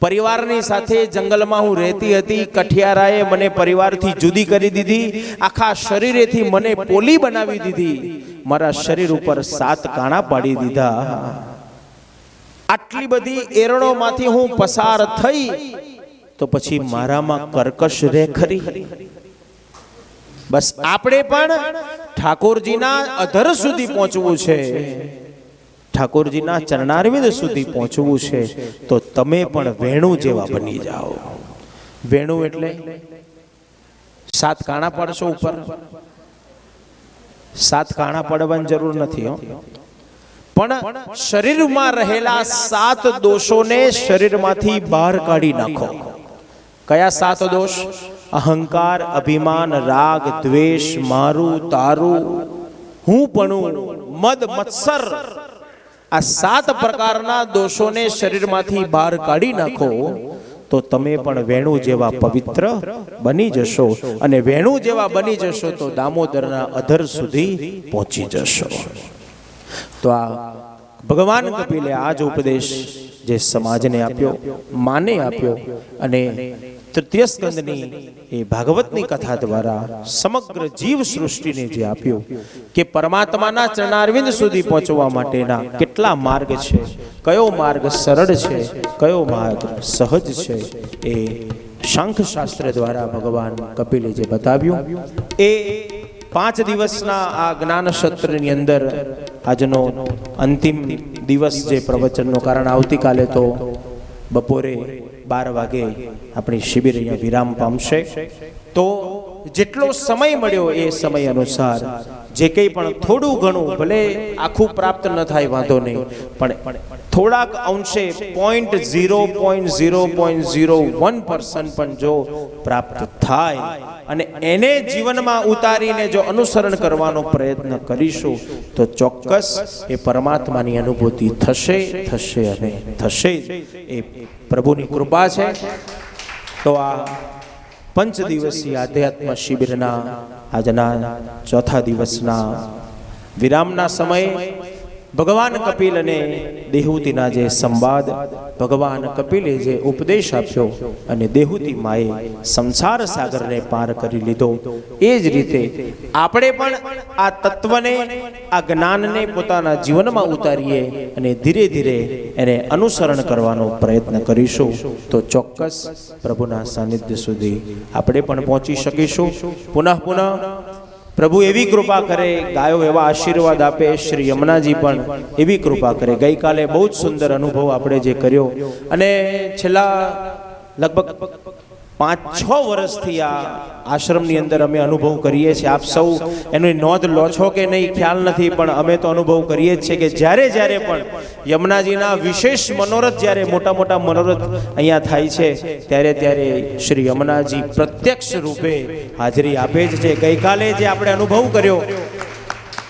પરિવારની સાથે જંગલમાં હું રહેતી હતી, કઠિયારાએ મને પરિવારથી જુદી કરી દીધી, આખા શરીરેથી મને પોલી બનાવી દીધી, મારા શરીર ઉપર 7 કાણા પાડી દીધા. આટલી બધી એરણોમાંથી હું પસાર થઈ તો પછી મારામાં કર્કશ રે ખરી? બસ આપણે પણ ઠાકોરજીના અધર સુધી પહોંચવું છે, ઠાકોરજીના ચરણારવિંદ સુધી પહોંચવું છે. તો તમે પણ વેણુ જેવા બની જાઓ. વેણુ એટલે 7 કાણા પાડશો ઉપર? 7 કાણા પાડવાની જરૂર નથી હો. પણ શરીરમાં રહેલા 7 દોષોને શરીરમાંથી બહાર કાઢી નાખો. કયા 7 દોષ? અહંકાર, અભિમાન, રાગ, દ્વેષ, મારું, તારું, હું પણ, મદ, મત્સર, આ 7 પ્રકારના દોષોને શરીરમાંથી બહાર કાઢી નાખો તો તમે પણ વેણુ જેવા પવિત્ર બની જશો. અને વેણુ જેવા બની જશો તો દામોદરના અધર સુધી પહોંચી જશો. તો આ ભગવાન કપિલે આ જ ઉપદેશ જે સમાજને આપ્યો, માને આપ્યો, અને તૃતીય સ્કંદની એ ભાગવતની કથા દ્વારા સમગ્ર જીવ સૃષ્ટિને જે આપ્યું કે પરમાત્માના ચરણારવિંદ સુધી પહોંચવા માટેના કેટલા માર્ગ છે, કયો માર્ગ સરળ છે, કયો માર્ગ સહજ છે, એ શાંખ શાસ્ત્ર દ્વારા ભગવાન કપિલે જે બતાવ્યું. એ 5 દિવસના આ જ્ઞાન સત્રની અંદર આજનો અંતિમ દિવસ જે પ્રવચનનો, કારણ આવતીકાલે તો બપોરે 12 વાગે આપણી શિબિર અહીંયા વિરામ પામશે. તો જેટલો સમય મળ્યો એ સમય અનુસાર જે કંઈ પણ થોડું ઘણું, ભલે આખું પ્રાપ્ત ન થાય વાંધો નહીં, પણ થોડાક અંશે 0.0.0.01% પણ જો પ્રાપ્ત થાય અને એને જીવનમાં ઉતારીને જો અનુસરણ કરવાનો પ્રયત્ન કરીશું તો ચોક્કસ એ પરમાત્માની અનુભૂતિ થશે અને થશે. એ પ્રભુની કૃપા છે. તો આ 5 દિવસીય આધ્યાત્મ શિબિરના આજના ચોથા દિવસના વિરામના સમયે ભગવાન કપિલ અને દેહૂતિના જે સંવાદ, ભગવાન કપિલે જે ઉપદેશ આપ્યો અને દેહૂતિ માએ સંસાર સાગરને પાર કરી લીધો, એ જ રીતે આપણે પણ આ તત્વને, આ જ્ઞાનને પોતાના જીવનમાં ઉતારીએ અને ધીરે ધીરે એને અનુસરણ કરવાનો પ્રયત્ન કરીશું તો ચોક્કસ પ્રભુના સાનિધ્ય સુધી આપણે પણ પહોંચી શકીશું. પુનઃ પુનઃ પ્રભુ એવી કૃપા કરે, ગાયો એવા આશીર્વાદ આપે, શ્રી યમુનાજી પણ એવી કૃપા કરે. ગઈકાલે બહુ જ સુંદર અનુભવ આપણે જે કર્યો અને છેલ્લા લગભગ 5-6 વર્ષથી આ આશ્રમની અંદર અમે અનુભવ કરીએ છીએ. આપ સૌ એની નોંધ લો છો કે નહીં ખ્યાલ નથી, પણ અમે તો અનુભવ કરીએ જ છીએ કે જ્યારે જ્યારે પણ યમુનાજીના વિશેષ મનોરથ, જ્યારે મોટા મોટા મનોરથ અહીંયા થાય છે, ત્યારે ત્યારે શ્રી યમુનાજી પ્રત્યક્ષ રૂપે હાજરી આપે જ છે. ગઈકાલે જે આપણે અનુભવ કર્યો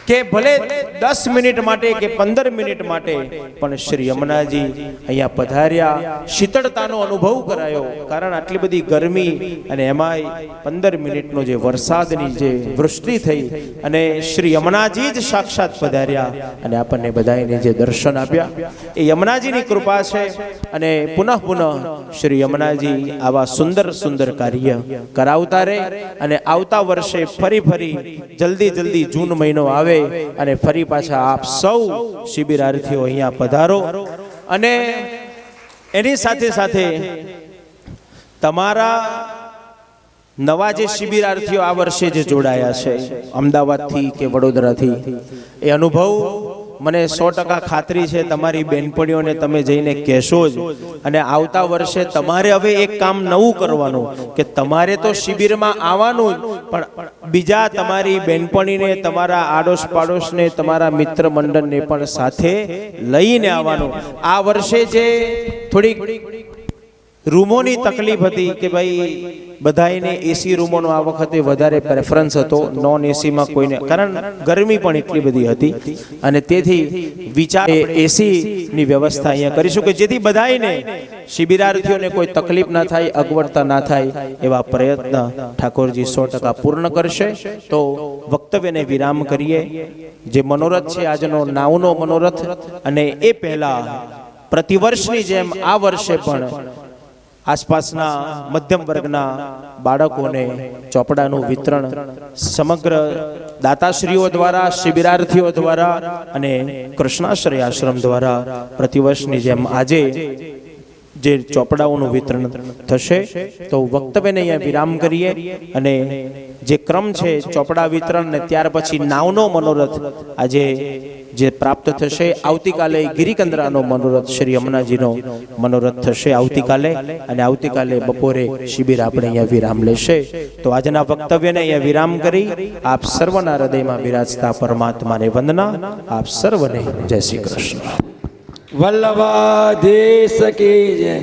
કે ભલે 10 મિનિટ માટે કે 15 મિનિટ માટે પણ શ્રી યમુનાજી અહીંયા પધાર્યા, શીતળતાનો અનુભવ કરાયો. કારણ આટલી બધી ગરમી અને એમાંય 15 મિનિટનો જે વરસાદની જે વૃષ્ટિ થઈ અને શ્રી યમુનાજી જ સાક્ષાત પધાર્યા અને આપણને બધાને જે દર્શન આપ્યા, એ યમુનાજીની કૃપા છે. અને પુનઃ પુનઃ શ્રી યમુનાજી આવા સુંદર સુંદર કાર્ય કરાવતા રહે અને આવતા વર્ષે ફરી જલ્દી જૂન મહિનો આવે અને ફરી પાછા આપ સૌ શિબિરાર્થીઓ અહીંયા પધારો. અને એની સાથે સાથે તમારા નવા જે શિબિરાર્થીઓ આ વર્ષે જે જોડાયા છે અમદાવાદથી કે વડોદરાથી, એ અનુભવ મને 100% ખાતરી છે તમારી બહેનપણીઓને તમે જઈને કહેશો જ. અને આવતા વર્ષે તમારે હવે એક કામ નવું કરવાનું કે તમારે તો શિબિરમાં આવવાનું જ, પણ બીજા તમારી બહેનપણીને, તમારા આડોશ પાડોશને, તમારા મિત્ર મંડળને પણ સાથે લઈને આવવાનું. આ વર્ષે જે થોડીક રૂમોની તકલીફ હતી કે ભાઈ બધાને એસી રૂમોનો આ વખતે વધારે પ્રેફરન્સ હતો, નોન એસીમાં કોઈને, કારણ ગરમી પણ એટલી બધી હતી. અને તેથી વિચાર એસીની વ્યવસ્થા અહીંયા કરીશું કે જેથી બધાને શિબિરાર્થીઓને કોઈ તકલીફ ના થાય, અગવડતા ના થાય, એવા પ્રયત્ન ઠાકોરજી 100% પૂર્ણ કરશે. તો વક્તવ્યને વિરામ કરીએ. જે મનોરથ છે આજનો નાવનો મનોરથ, અને એ પહેલા પ્રતિવર્ષની જેમ આ વર્ષે પણ આસપાસના મધ્યમ વર્ગના બાળકોને ચોપડાનું વિતરણ સમગ્ર દાતાશ્રીઓ દ્વારા, શિબિરાર્થીઓ દ્વારા અને કૃષ્ણાશ્રય આશ્રમ દ્વારા પ્રતિવર્ષની જેમ આજે જે ચોપડાઓનું વિતરણ થશે. તો વક્તવ્યને અહીંયા વિરામ કરીએ અને જે ક્રમ છે ચોપડા વિતરણ ને ત્યાર પછી નાવનો મનોરથ આજે જે પ્રાપ્ત થશે. આવતીકાલે ગિરિકંદરાનો મનોરથ, શ્રી યમુનાજીનો મનોરથ થશે આવતીકાલે, અને આવતીકાલે બપોરે શિબિર આપણે અહીંયા વિરામ લેશે. તો આજના વક્તવ્યને અહીંયા વિરામ કરી આપ સર્વના હૃદયમાં બિરાજતા પરમાત્માને વંદના. આપ સર્વને જય શ્રી કૃષ્ણ. વલ્લભાધીશ કી જય.